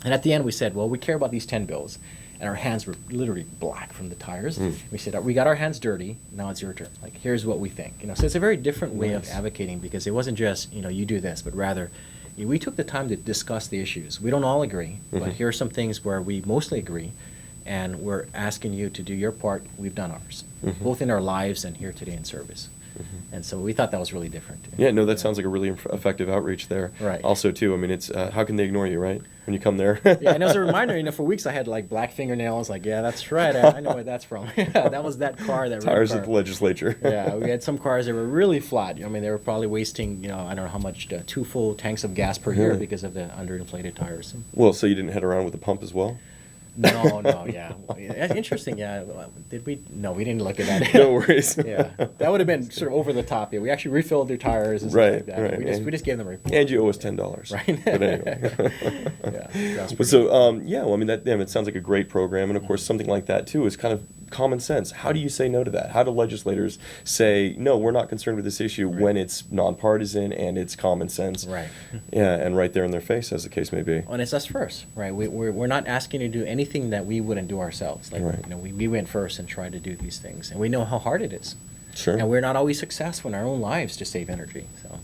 B: And at the end, we said, well, we care about these 10 bills. and our hands were literally black from the tires. We said, we got our hands dirty, now it's your turn. Like, here's what we think. So it's a very different way of advocating, because it wasn't just, you do this, but rather, we took the time to discuss the issues. We don't all agree, but here are some things where we mostly agree, and we're asking you to do your part. We've done ours, both in our lives and here today in service. And so we thought that was really different.
A: Yeah, no, that sounds like a really effective outreach there.
B: Right.
A: Also, too, I mean, it's how can they ignore you, right? When you come there.
B: Yeah, and as a reminder, for weeks I had like black fingernails. Like, yeah, that's right. I know where that's from. Yeah, that was that car. That
A: Tires
B: red
A: at
B: car.
A: the legislature.
B: Yeah, we had some cars that were really flat. I mean, they were probably wasting, I don't know how much, 2 full tanks of gas per year because of the underinflated tires.
A: Well, so you didn't head around with a pump as well?
B: No, yeah. Interesting, yeah. Did we? No, we didn't look at that.
A: No worries.
B: Yeah, that would have been sort of over the top. Yeah, we actually refilled their tires and stuff like that.
A: Right.
B: We just gave them a report.
A: And you owe us $10.
B: Right.
A: But anyway.
B: Yeah, that's pretty
A: So,
B: cool.
A: yeah, well, I mean, it sounds like a great program. And of course, something like that, too, is kind of common sense. How do you say no to that? How do legislators say, no, we're not concerned with this issue when it's nonpartisan and it's common sense?
B: Right.
A: Yeah, and right there in their face, as the case may be.
B: And it's us first, right? We're not asking you to do anything that we wouldn't do ourselves. Like,
A: Right.
B: we went first and tried to do these things, and we know how hard it is.
A: Sure.
B: And we're not always successful in our own lives to save energy. So.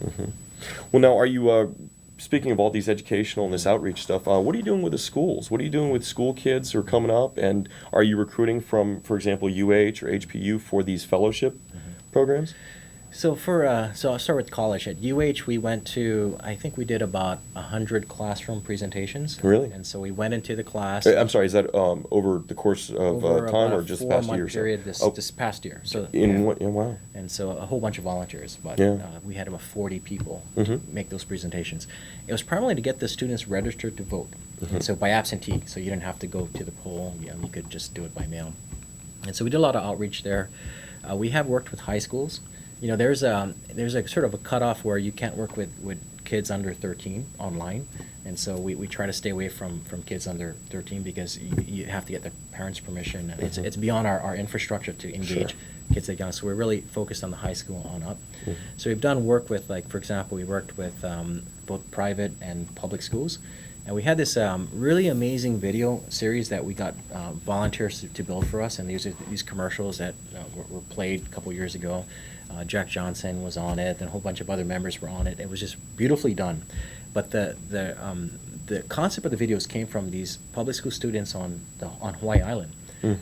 A: Well, now, are you, speaking of all these educational and this outreach stuff, what are you doing with the schools? What are you doing with school kids who are coming up? And are you recruiting from, for example, UH or HPU for these fellowship programs?
B: So so I'll start with college. At UH, we went to, I think we did about 100 classroom presentations.
A: Really?
B: And so we went into the class.
A: I'm sorry, is that over the course of
B: over
A: time
B: about
A: or
B: a
A: just past year?
B: 4-month period this past year. So
A: In
B: yeah.
A: what? Yeah, wow.
B: And so a whole bunch of volunteers, but
A: Yeah.
B: we had about 40 people
A: Mhm.
B: make those presentations. It was primarily to get the students registered to vote, and so by absentee, so you didn't have to go to the poll. You could just do it by mail. And so we did a lot of outreach there. We have worked with high schools. There's a sort of a cutoff where you can't work with kids under 13 online, and so we try to stay away from kids under 13 because you have to get the parents' permission, and it's beyond our infrastructure to engage kids that young. So we're really focused on the high school on up. So we've done work with, like, for example, we worked with both private and public schools. And we had this really amazing video series that we got volunteers to build for us, and these commercials that were played a couple years ago. Jack Johnson was on it, and a whole bunch of other members were on it. It was just beautifully done. But the concept of the videos came from these public school students on Hawaii Island,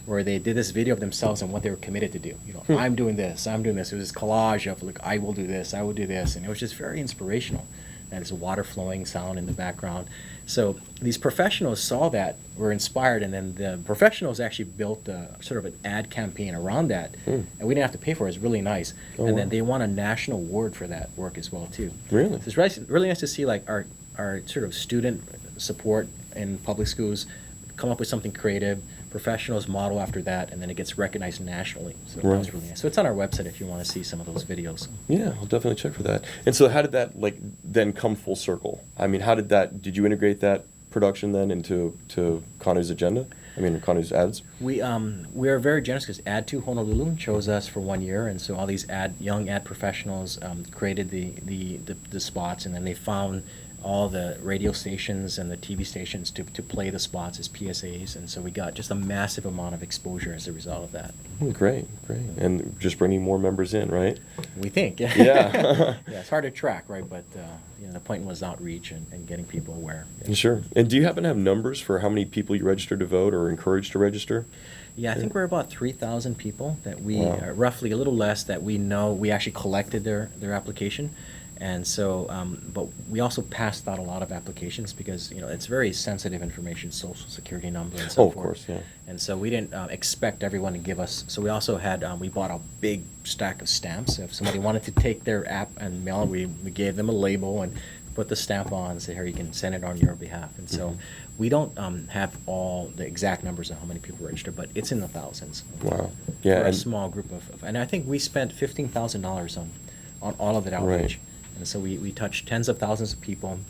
B: where they did this video of themselves and what they were committed to do. I'm doing this, I'm doing this. It was this collage of, like, I will do this, I will do this, and it was just very inspirational. And there's water flowing sound in the background. So these professionals saw that, were inspired, and then the professionals actually built sort of an ad campaign around that, and we didn't have to pay for it. It's really nice. And then they won a national award for that work as well, too.
A: Really?
B: So it's really nice to see, like, our sort of student support in public schools come up with something creative, professionals model after that, and then it gets recognized nationally. So that was really nice. So it's on our website if you want to see some of those videos.
A: Yeah, I'll definitely check for that. And so how did that, like, then come full circle? I mean, did you integrate that production then into Kanu's agenda? I mean, Kanu's ads? We
B: are very generous because Ad2 Honolulu chose us for 1 year, and so all these young ad professionals created the spots, and then they found all the radio stations and the TV stations to play the spots as PSAs, and so we got just a massive amount of exposure as a result of that.
A: Great. And just bringing more members in, right?
B: We think, yeah.
A: Yeah.
B: Yeah, it's hard to track, right? But the point was outreach and getting people aware. Yeah.
A: Sure. And do you happen to have numbers for how many people you registered to vote or encouraged to register?
B: Yeah, I think we're about 3,000 people that we,
A: Wow.
B: roughly a little less, that we know we actually collected their application. And so, but we also passed out a lot of applications because, it's very sensitive information, social security number and so
A: Of
B: forth.
A: course, yeah.
B: And so we didn't expect everyone to give us, so we also had, we bought a big stack of stamps. If somebody wanted to take their app and mail it, we gave them a label and put the stamp on and say, here, you can send it on your behalf. And so we don't have all the exact numbers of how many people registered, but it's in the thousands.
A: Wow. Yeah.
B: For a small group and I think we spent $15,000 on all of that outreach.
A: Right.
B: And so we touched tens of thousands of people.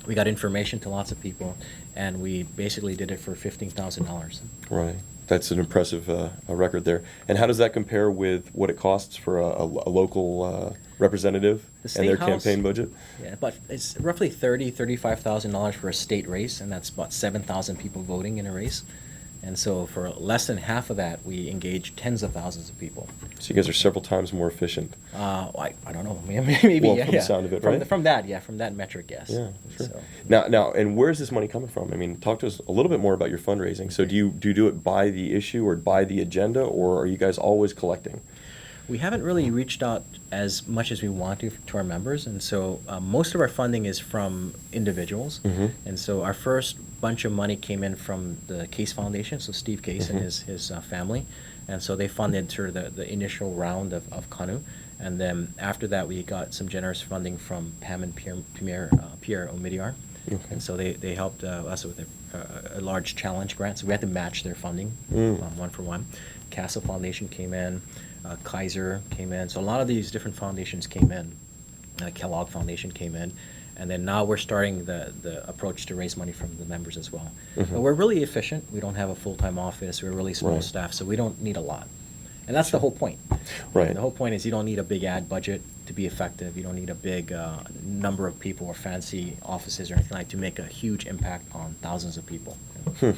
B: We got information to lots of people, and we basically did it for $15,000.
A: Right. That's an impressive record there. And how does that compare with what it costs for a local representative and their campaign budget?
B: Yeah, but it's roughly $35,000 for a state race, and that's about 7,000 people voting in a race. And so for less than half of that, we engage tens of thousands of people.
A: So you guys are several times more efficient.
B: I don't know, maybe.
A: Well,
B: yeah,
A: from the sound of it, right?
B: From that metric, yes.
A: Yeah, sure.
B: So,
A: Now, and where's this money coming from? I mean, talk to us a little bit more about your fundraising. So do you do it by the issue or by the agenda, or are you guys always collecting?
B: we haven't really reached out as much as we want to our members, and so most of our funding is from individuals. And so our first bunch of money came in from the Case Foundation, so Steve Case and his family, and so they funded sort of the initial round of Kanu. And then after that, we got some generous funding from Pam and Pierre Omidyar. And so they helped us with a large challenge grant, so we had to match their funding one for one. Castle Foundation came in, Kaiser came in, so a lot of these different foundations came in. Kellogg Foundation came in, and then now we're starting the approach to raise money from the members as well. But we're really efficient. We don't have a full-time office. We're really small staff, so we don't need a lot. And that's the whole point.
A: Right.
B: The whole point is you don't need a big ad budget to be effective. You don't need a big number of people or fancy offices or anything like to make a huge impact on thousands of people. So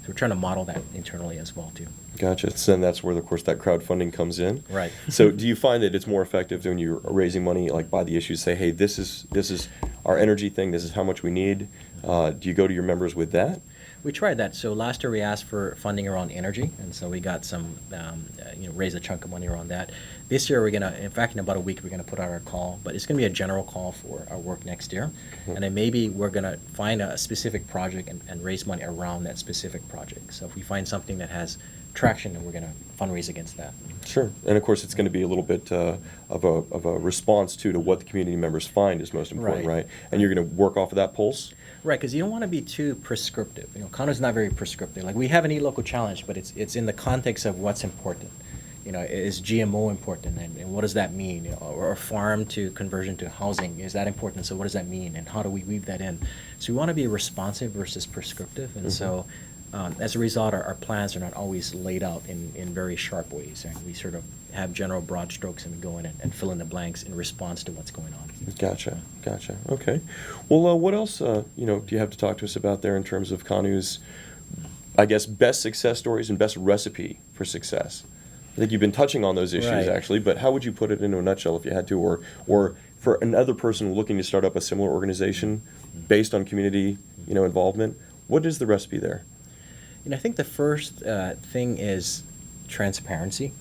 B: we're trying to model that internally as well, too.
A: Gotcha. So then that's where, of course, that crowdfunding comes in.
B: Right.
A: So do you find that it's more effective when you're raising money, like by the issue, say, hey, this is our energy thing, this is how much we need? Do you go to your members with that?
B: We tried that. So last year we asked for funding around energy, and so we got some, raised a chunk of money around that. This year we're gonna, in fact, in about a week we're gonna put out our call, but it's gonna be a general call for our work next year, and then maybe we're gonna find a specific project and raise money around that specific project. So if we find something that has traction, then we're gonna fundraise against that.
A: Sure. And of course, it's going to be a little bit of a response to what the community members find is most important, right? And you're going to work off of that pulse?
B: Right, because you don't want to be too prescriptive. Kanu's not very prescriptive. Like, we have an Eat Local Challenge, but it's in the context of what's important. Is GMO important, and what does that mean? Or farm to conversion to housing, is that important? So what does that mean, and how do we weave that in? So we want to be responsive versus prescriptive, and so as a result, our plans are not always laid out in very sharp ways, and we sort of have general broad strokes, and we go in and fill in the blanks in response to what's going on.
A: Gotcha. Okay. Well, what else do you have to talk to us about there in terms of Kanu's, I guess, best success stories and best recipe for success? I think you've been touching on those issues actually, but how would you put it into a nutshell if you had to, or for another person looking to start up a similar organization based on community, involvement? What is the recipe there?
B: I think the first thing is transparency.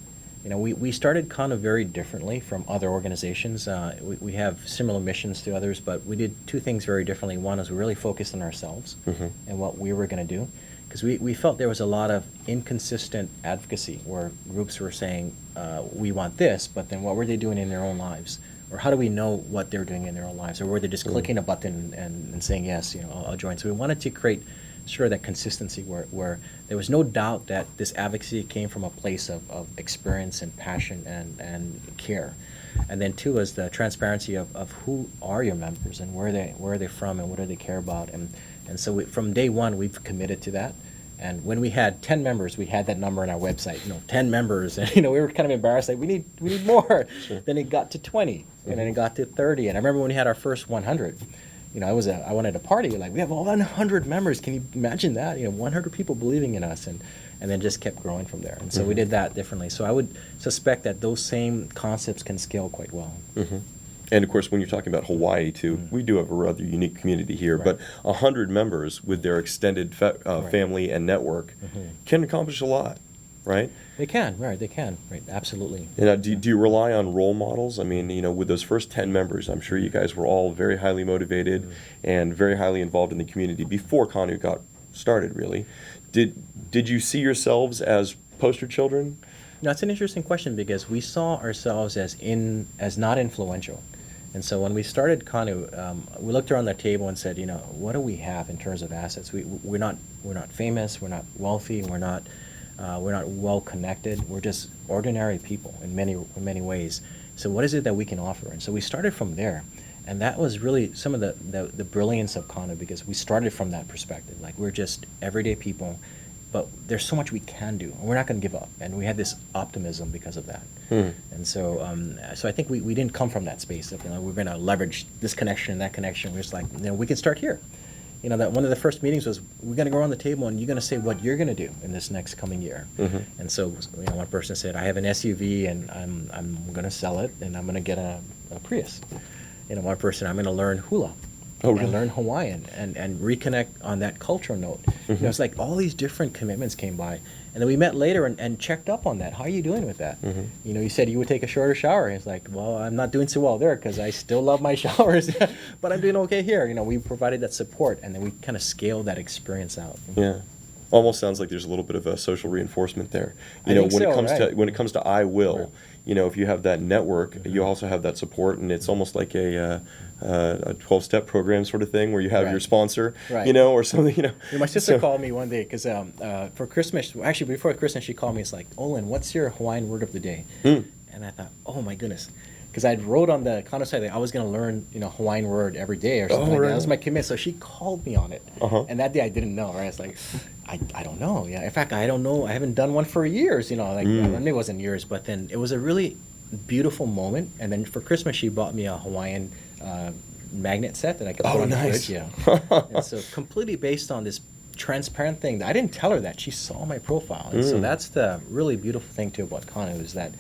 B: We started Kanu very differently from other organizations. We have similar missions to others, but we did two things very differently. One is we really focused on ourselves and what we were going to do, because we felt there was a lot of inconsistent advocacy where groups were saying, we want this, but then what were they doing in their own lives? Or how do we know what they're doing in their own lives? Or were they just clicking a button and saying, yes, I'll join. So we wanted to create sort of that consistency where there was no doubt that this advocacy came from a place of experience and passion and care. And then two is the transparency of who are your members and where are they from and what do they care about. And so from day one, we've committed to that. And when we had 10 members, we had that number on our website, 10 members. And, we were kind of embarrassed, like, we need more. Sure. Then it got to 20, and then it got to 30. And I remember when we had our first 100, I wanted a party. Like, we have 100 members. Can you imagine that? 100 people believing in us, and then just kept growing from there. And so we did that differently. So I would suspect that those same concepts can scale quite well.
A: And of course, when you're talking about Hawaii too, we do have a rather unique community here. But 100 members with their extended family and network can accomplish a lot, right?
B: They can, right? They can, right? Absolutely.
A: And do you rely on role models? I mean, with those first 10 members, I'm sure you guys were all very highly motivated and very highly involved in the community before Kanu got started. Really, did you see yourselves as poster children?
B: That's an interesting question, because we saw ourselves as not influential. And so when we started Kanu, we looked around the table and said, what do we have in terms of assets? We're not famous, we're not wealthy, we're not well connected. We're just ordinary people in many ways. So what is it that we can offer? And so we started from there, and that was really some of the brilliance of Kanu, because we started from that perspective. Like, we're just everyday people, but there's so much we can do, and we're not going to give up. And we had this optimism because of that. And so I think we didn't come from that space of we're going to leverage this connection and that connection. We're just like, we can start here. that one of the first meetings was, we're going to go around the table and you're going to say what you're going to do in this next coming year. And so, one person said, I have an SUV and I'm going to sell it and I'm going to get a Prius. One person, I'm going to learn hula.
A: Oh, really?
B: And learn Hawaiian and reconnect on that cultural note. It's like all these different commitments came by. And then we met later and checked up on that. How are you doing with that? You said you would take a shorter shower. And it's like, well, I'm not doing so well there because I still love my showers, but I'm doing okay here. We provided that support, and then we kind of scaled that experience out.
A: Yeah. Almost sounds like there's a little bit of a social reinforcement there.
B: I think
A: when
B: so,
A: it comes
B: right.
A: to when it comes to I will,
B: Right.
A: If you have that network, you also have that support, and it's almost like a 12-step program sort of thing where you have your
B: Right.
A: sponsor,
B: Right.
A: Or something,
B: My sister
A: So-
B: called me one day because for Christmas, actually before Christmas, she called me. It's like, Olin, what's your Hawaiian word of the day? And I thought, oh my goodness, because I'd wrote on the Kanu site that I was going to learn, Hawaiian word every day or something like that. That was my commit. So she called me on it, and that day I didn't know. Right? It's like, I don't know. Yeah, in fact, I don't know. I haven't done one for years. Like it wasn't years, but then it was a really beautiful moment. And then for Christmas, she bought me a Hawaiian magnet set that I could put on
A: nice.
B: the fridge. Yeah, and so completely based on this transparent thing. I didn't tell her that. She saw my profile, and so that's the really beautiful thing too about Kanu is that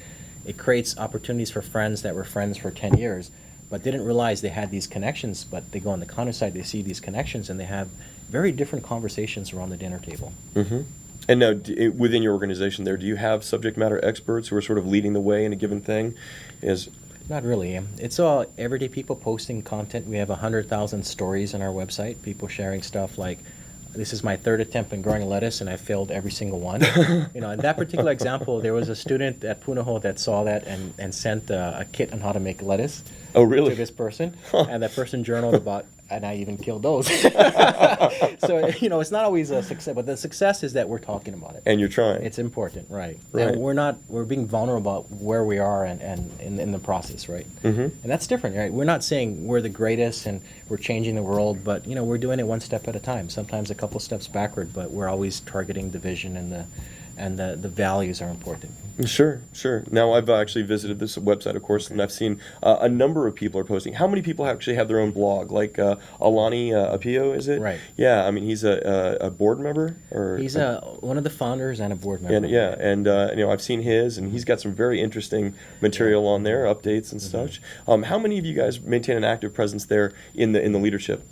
B: it creates opportunities for friends that were friends for 10 years, but didn't realize they had these connections. But they go on the Kanu side, they see these connections, and they have very different conversations around the dinner table.
A: And now, within your organization there, do you have subject matter experts who are sort of leading the way in a given thing?
B: Not really. It's all everyday people posting content. We have 100,000 stories on our website, people sharing stuff like, this is my third attempt in growing lettuce, and I failed every single one. In that particular example, there was a student at Punahou that saw that and sent a kit on how to make lettuce.
A: Oh, really?
B: To this person, and that person journaled about, and I even killed those. So it's not always a success, but the success is that we're talking about it.
A: And you're trying.
B: It's important, right?
A: Right.
B: And we're being vulnerable about where we are and in the process, right? And that's different, right? We're not saying we're the greatest and we're changing the world, but we're doing it one step at a time. Sometimes a couple steps backward, but we're always targeting the vision and the values are important.
A: Sure. Now, I've actually visited this website, of course, and I've seen a number of people are posting. How many people actually have their own blog? Like Alani Apio, is it?
B: Right.
A: Yeah, I mean, he's a board member?
B: He's one of the founders and a board member.
A: And I've seen his, and he's got some very interesting material on there, updates and such. How many of you guys maintain an active presence there in the leadership?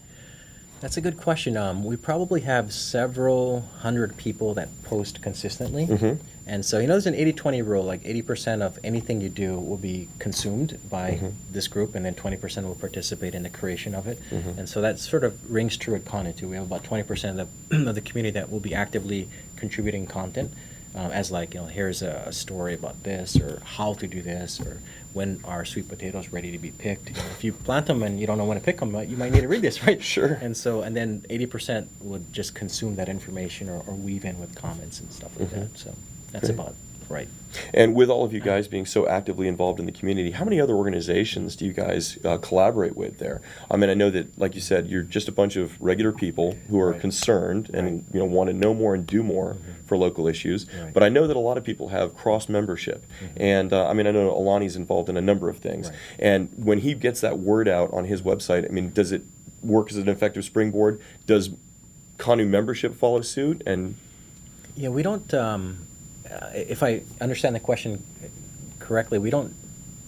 B: That's a good question. We probably have several hundred people that post consistently. And so, there's an 80-20 rule, like 80% of anything you do will be consumed by this group, and then 20% will participate in the creation of it. And so that sort of rings true at Kanu too. We have about 20% of the community that will be actively contributing content as like, here's a story about this, or how to do this, or when are sweet potatoes ready to be picked. If you plant them and you don't know when to pick them, you might need to read this, right?
A: Sure.
B: And then 80% would just consume that information or weave in with comments and stuff like that. So that's about right.
A: And with all of you guys being so actively involved in the community, how many other organizations do you guys collaborate with there? I mean, I know that, like you said, you're just a bunch of regular people who are concerned and want to know more and do more for local issues.
B: Right.
A: But I know that a lot of people have cross membership, and I know Alani's involved in a number of things.
B: Right.
A: And when he gets that word out on his website, I mean, does it work as an effective springboard? Does Kanu membership follow suit? And
B: Yeah, we don't. If I understand the question correctly, we don't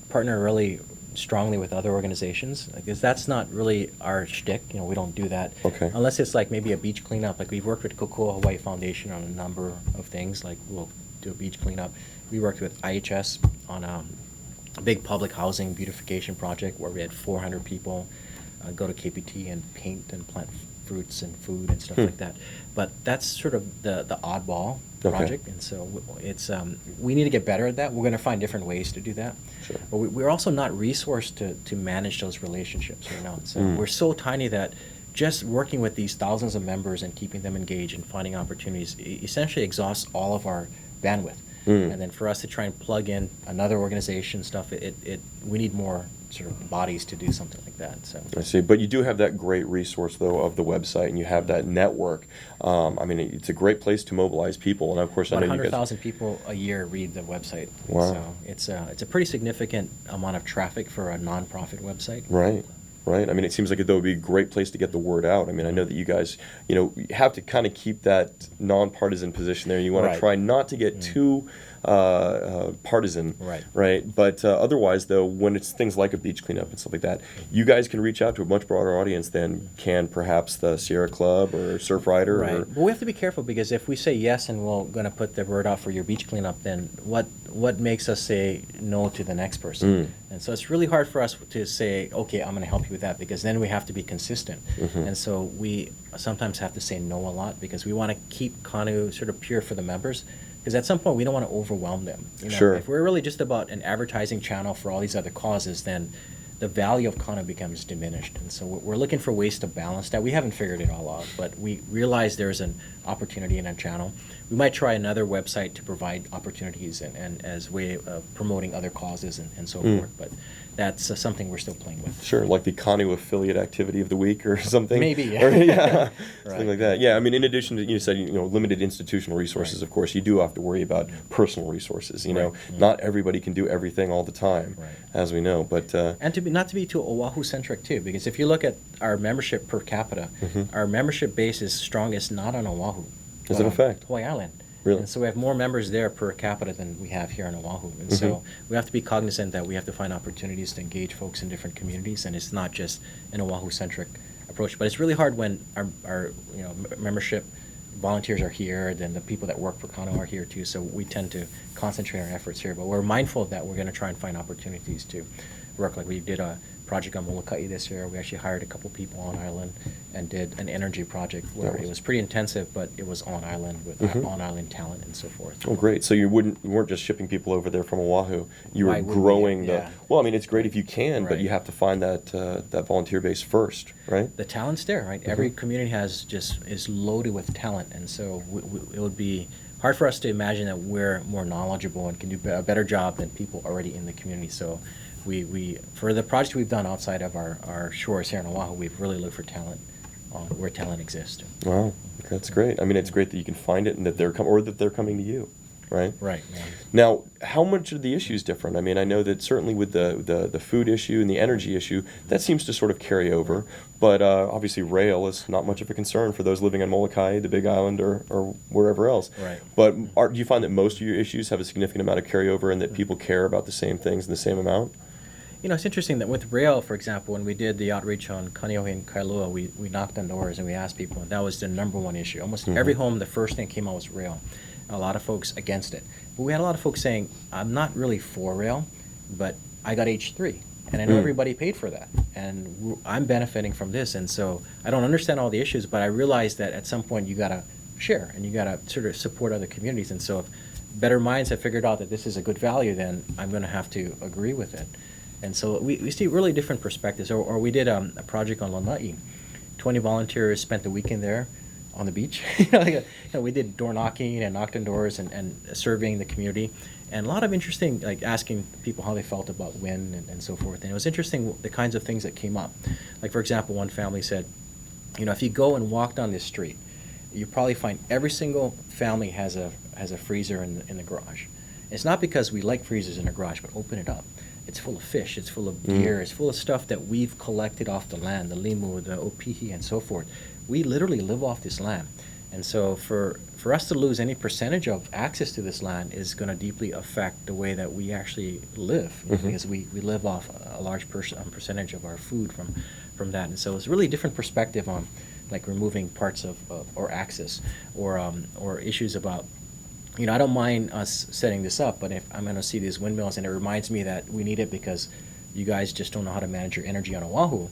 B: partner really strongly with other organizations because that's not really our shtick. We don't do that.
A: Okay.
B: Unless it's like maybe a beach cleanup. Like we've worked with Kanu Hawaii Foundation on a number of things. Like we'll do a beach cleanup. We worked with IHS on a big public housing beautification project where we had 400 people go to KPT and paint and plant fruits and food and stuff like that. But that's sort of the oddball project, and so it's we need to get better at that. We're going to find different ways to do that.
A: Sure.
B: But we're also not resourced to manage those relationships right now. So we're so tiny that just working with these thousands of members and keeping them engaged and finding opportunities essentially exhausts all of our bandwidth. And then for us to try and plug in another organization stuff, we need more sort of bodies to do something like that. So
A: I see, but you do have that great resource though of the website, and you have that network. I mean, it's a great place to mobilize people, and of course, I know you guys.
B: 100,000 people a year read the website.
A: Wow.
B: So it's a pretty significant amount of traffic for a nonprofit website.
A: Right. Right. I mean, it seems like that would be a great place to get the word out. I mean, I know that you guys, you have to kind of keep that nonpartisan position there. You want to try not to get too partisan, right? But otherwise, though, when it's things like a beach cleanup and stuff like that, you guys can reach out to a much broader audience than can perhaps the Sierra Club or Surf Rider.
B: Right.
A: Or,
B: but we have to be careful, because if we say yes and we're going to put the word out for your beach cleanup, then what makes us say no to the next person? And so it's really hard for us to say, okay, I'm going to help you with that, because then we have to be consistent. And so we sometimes have to say no a lot, because we want to keep Kanu sort of pure for the members. Because at some point, we don't want to overwhelm them.
A: Sure.
B: If we're really just about an advertising channel for all these other causes, then the value of Kanu becomes diminished. And so we're looking for ways to balance that. We haven't figured it all out, but we realize there's an opportunity in our channel. We might try another website to provide opportunities and as way of promoting other causes and so forth. But that's something we're still playing with.
A: Sure, like the Kanu affiliate activity of the week or something.
B: Maybe, yeah.
A: Or, yeah, something like that. Yeah, I mean, in addition to, you said, limited institutional resources, of course, you do have to worry about personal resources. Not everybody can do everything all the time, as we know. But
B: and not to be too Oahu-centric, too, because if you look at our membership per capita, our membership base is strongest not on Oahu.
A: Is it a fact?
B: Hawaii Island.
A: Really?
B: And so we have more members there per capita than we have here in Oahu. And so we have to be cognizant that we have to find opportunities to engage folks in different communities, and it's not just an Oahu-centric approach. But it's really hard when our membership volunteers are here, then the people that work for Kanu are here too. So we tend to concentrate our efforts here. But we're mindful that we're going to try and find opportunities to work. Like we did a project on Molokai this year. We actually hired a couple people on island and did an energy project where it was pretty intensive, but it was on island with on island talent and so forth.
A: Oh, great! So you weren't just shipping people over there from Oahu. You were growing the. Well, I mean, it's great if you can, but you have to find that volunteer base first, right?
B: The talent's there, right? Every community is loaded with talent, and so it would be hard for us to imagine that we're more knowledgeable and can do a better job than people already in the community. So we for the projects we've done outside of our shores here in Oahu, we've really looked for talent where talent exists.
A: Wow, that's great. I mean, it's great that you can find it and that they're coming to you, right?
B: Right. Yeah.
A: Now, how much are the issues different? I mean, I know that certainly with the food issue and the energy issue, that seems to sort of carry over. But obviously, rail is not much of a concern for those living on Molokai, the Big Island, or wherever else.
B: Right.
A: But do you find that most of your issues have a significant amount of carryover and that people care about the same things in the same amount?
B: It's interesting that with rail, for example, when we did the outreach on Kaneohe and Kailua, we knocked on doors and we asked people, and that was the number one issue. Almost every home, the first thing that came out was rail. A lot of folks against it. But we had a lot of folks saying, I'm not really for rail, but I got H3, and I know everybody paid for that, and I'm benefiting from this. And so I don't understand all the issues, but I realize that at some point you got to share, and you got to sort of support other communities. And so if better minds have figured out that this is a good value, then I'm going to have to agree with it. And so we see really different perspectives. Or we did a project on Lanai. 20 volunteers spent the weekend there on the beach. We did door knocking and knocked on doors and surveying the community. And a lot of interesting, like asking people how they felt about wind and so forth. And it was interesting the kinds of things that came up. Like, for example, one family said, if you go and walk down this street, you probably find every single family has a freezer in the garage. It's not because we like freezers in our garage, but open it up. It's full of fish, it's full of beer, it's full of stuff that we've collected off the land, the limu, the opihi, and so forth. We literally live off this land. And so for us to lose any percentage of access to this land is going to deeply affect the way that we actually live, because we live off a large percentage of our food from that. And so it's really a different perspective on like removing parts of or access or issues about, I don't mind us setting this up, but if I'm going to see these windmills and it reminds me that we need it because you guys just don't know how to manage your energy on Oahu,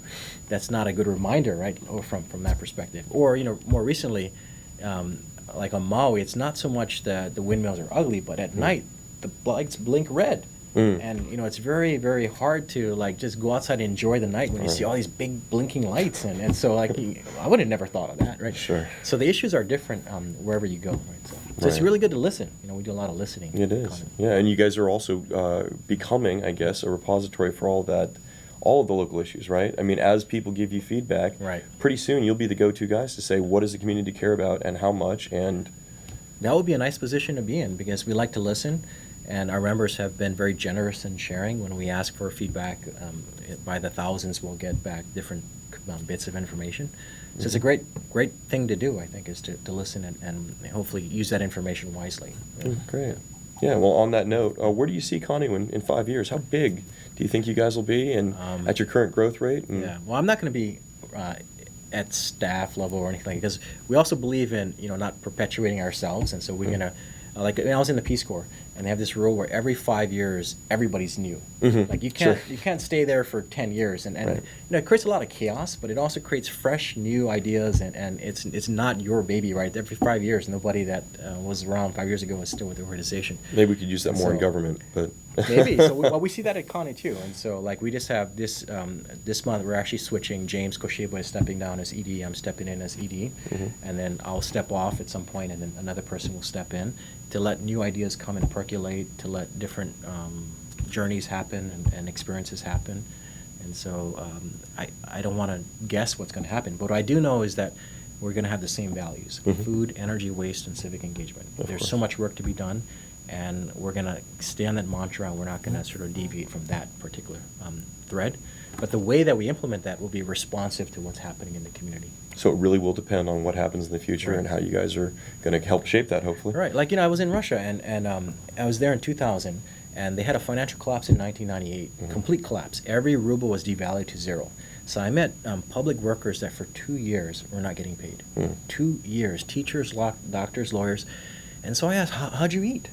B: that's not a good reminder, right? Or from that perspective. Or, more recently, like on Maui, it's not so much the windmills are ugly, but at night the lights blink red. And it's very, very hard to like just go outside and enjoy the night when you see all these big blinking lights, and so like I would have never thought of that, right?
A: Sure.
B: So the issues are different wherever you go, right? So it's really good to listen. We do a lot of listening.
A: It is, yeah. And you guys are also becoming, I guess, a repository for all of the local issues, right? I mean, as people give you feedback, pretty soon you'll be the go-to guys to say what does the community care about and how much, and
B: that would be a nice position to be in because we like to listen. And our members have been very generous in sharing. When we ask for feedback, by the thousands, we'll get back different bits of information. So it's a great thing to do, I think, is to listen and hopefully use that information wisely.
A: Great. Yeah, well, on that note, where do you see Kanu in 5 years? How big do you think you guys will be, and at your current growth rate?
B: Yeah, well, I'm not going to be at staff level or anything, because we also believe in not perpetuating ourselves, and so we're gonna like I was in the Peace Corps, and they have this rule where every 5 years everybody's new. Like you can't stay there for 10 years, and
A: Right.
B: it creates a lot of chaos, but it also creates fresh new ideas, and it's not your baby, right? Every 5 years, nobody that was around 5 years ago is still with the organization.
A: Maybe we could use that more in
B: So-
A: government, but
B: Maybe. So we see that at Kanu too, and so like we just have this this month we're actually switching. James Kosheba is stepping down as ED. I'm stepping in as ED, and then I'll step off at some point, and then another person will step in to let new ideas come and percolate, to let different journeys happen and experiences happen. And so I don't want to guess what's going to happen, but what I do know is that we're going to have the same values: food, energy, waste, and civic engagement. There's so much work to be done. And we're going to stay on that mantra, and we're not going to sort of deviate from that particular thread. But the way that we implement that will be responsive to what's happening in the community.
A: so it really will depend on what happens in the future
B: Right.
A: and how you guys are going to help shape that, hopefully.
B: Right. Like, I was in Russia, and I was there in 2000, and they had a financial collapse in 1998, complete collapse. Every ruble was devalued to zero. So I met public workers that for 2 years were not getting paid. 2 years. Teachers, doctors, lawyers. And so I asked, how'd you eat?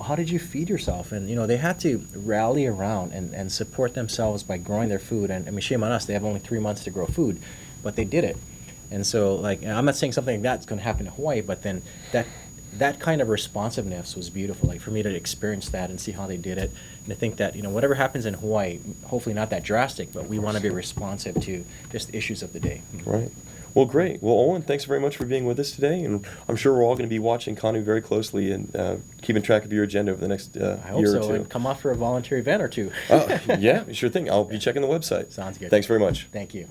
B: How did you feed yourself? And they had to rally around and support themselves by growing their food. And I mean, shame on us, they have only 3 months to grow food, but they did it. And so, like, I'm not saying something like that's going to happen in Hawaii, but then that kind of responsiveness was beautiful. Like, for me to experience that and see how they did it, and to think that whatever happens in Hawaii, hopefully not that drastic, but we want to be responsive to just issues of the day.
A: Right. Well, great. Well, Olin, thanks very much for being with us today, and I'm sure we're all going to be watching Kanu very closely and keeping track of your agenda over the next
B: I hope
A: year
B: so,
A: or two.
B: and come off for a volunteer event or two.
A: Yeah, sure thing. I'll be checking the website.
B: Sounds good.
A: Thanks very much.
B: Thank you.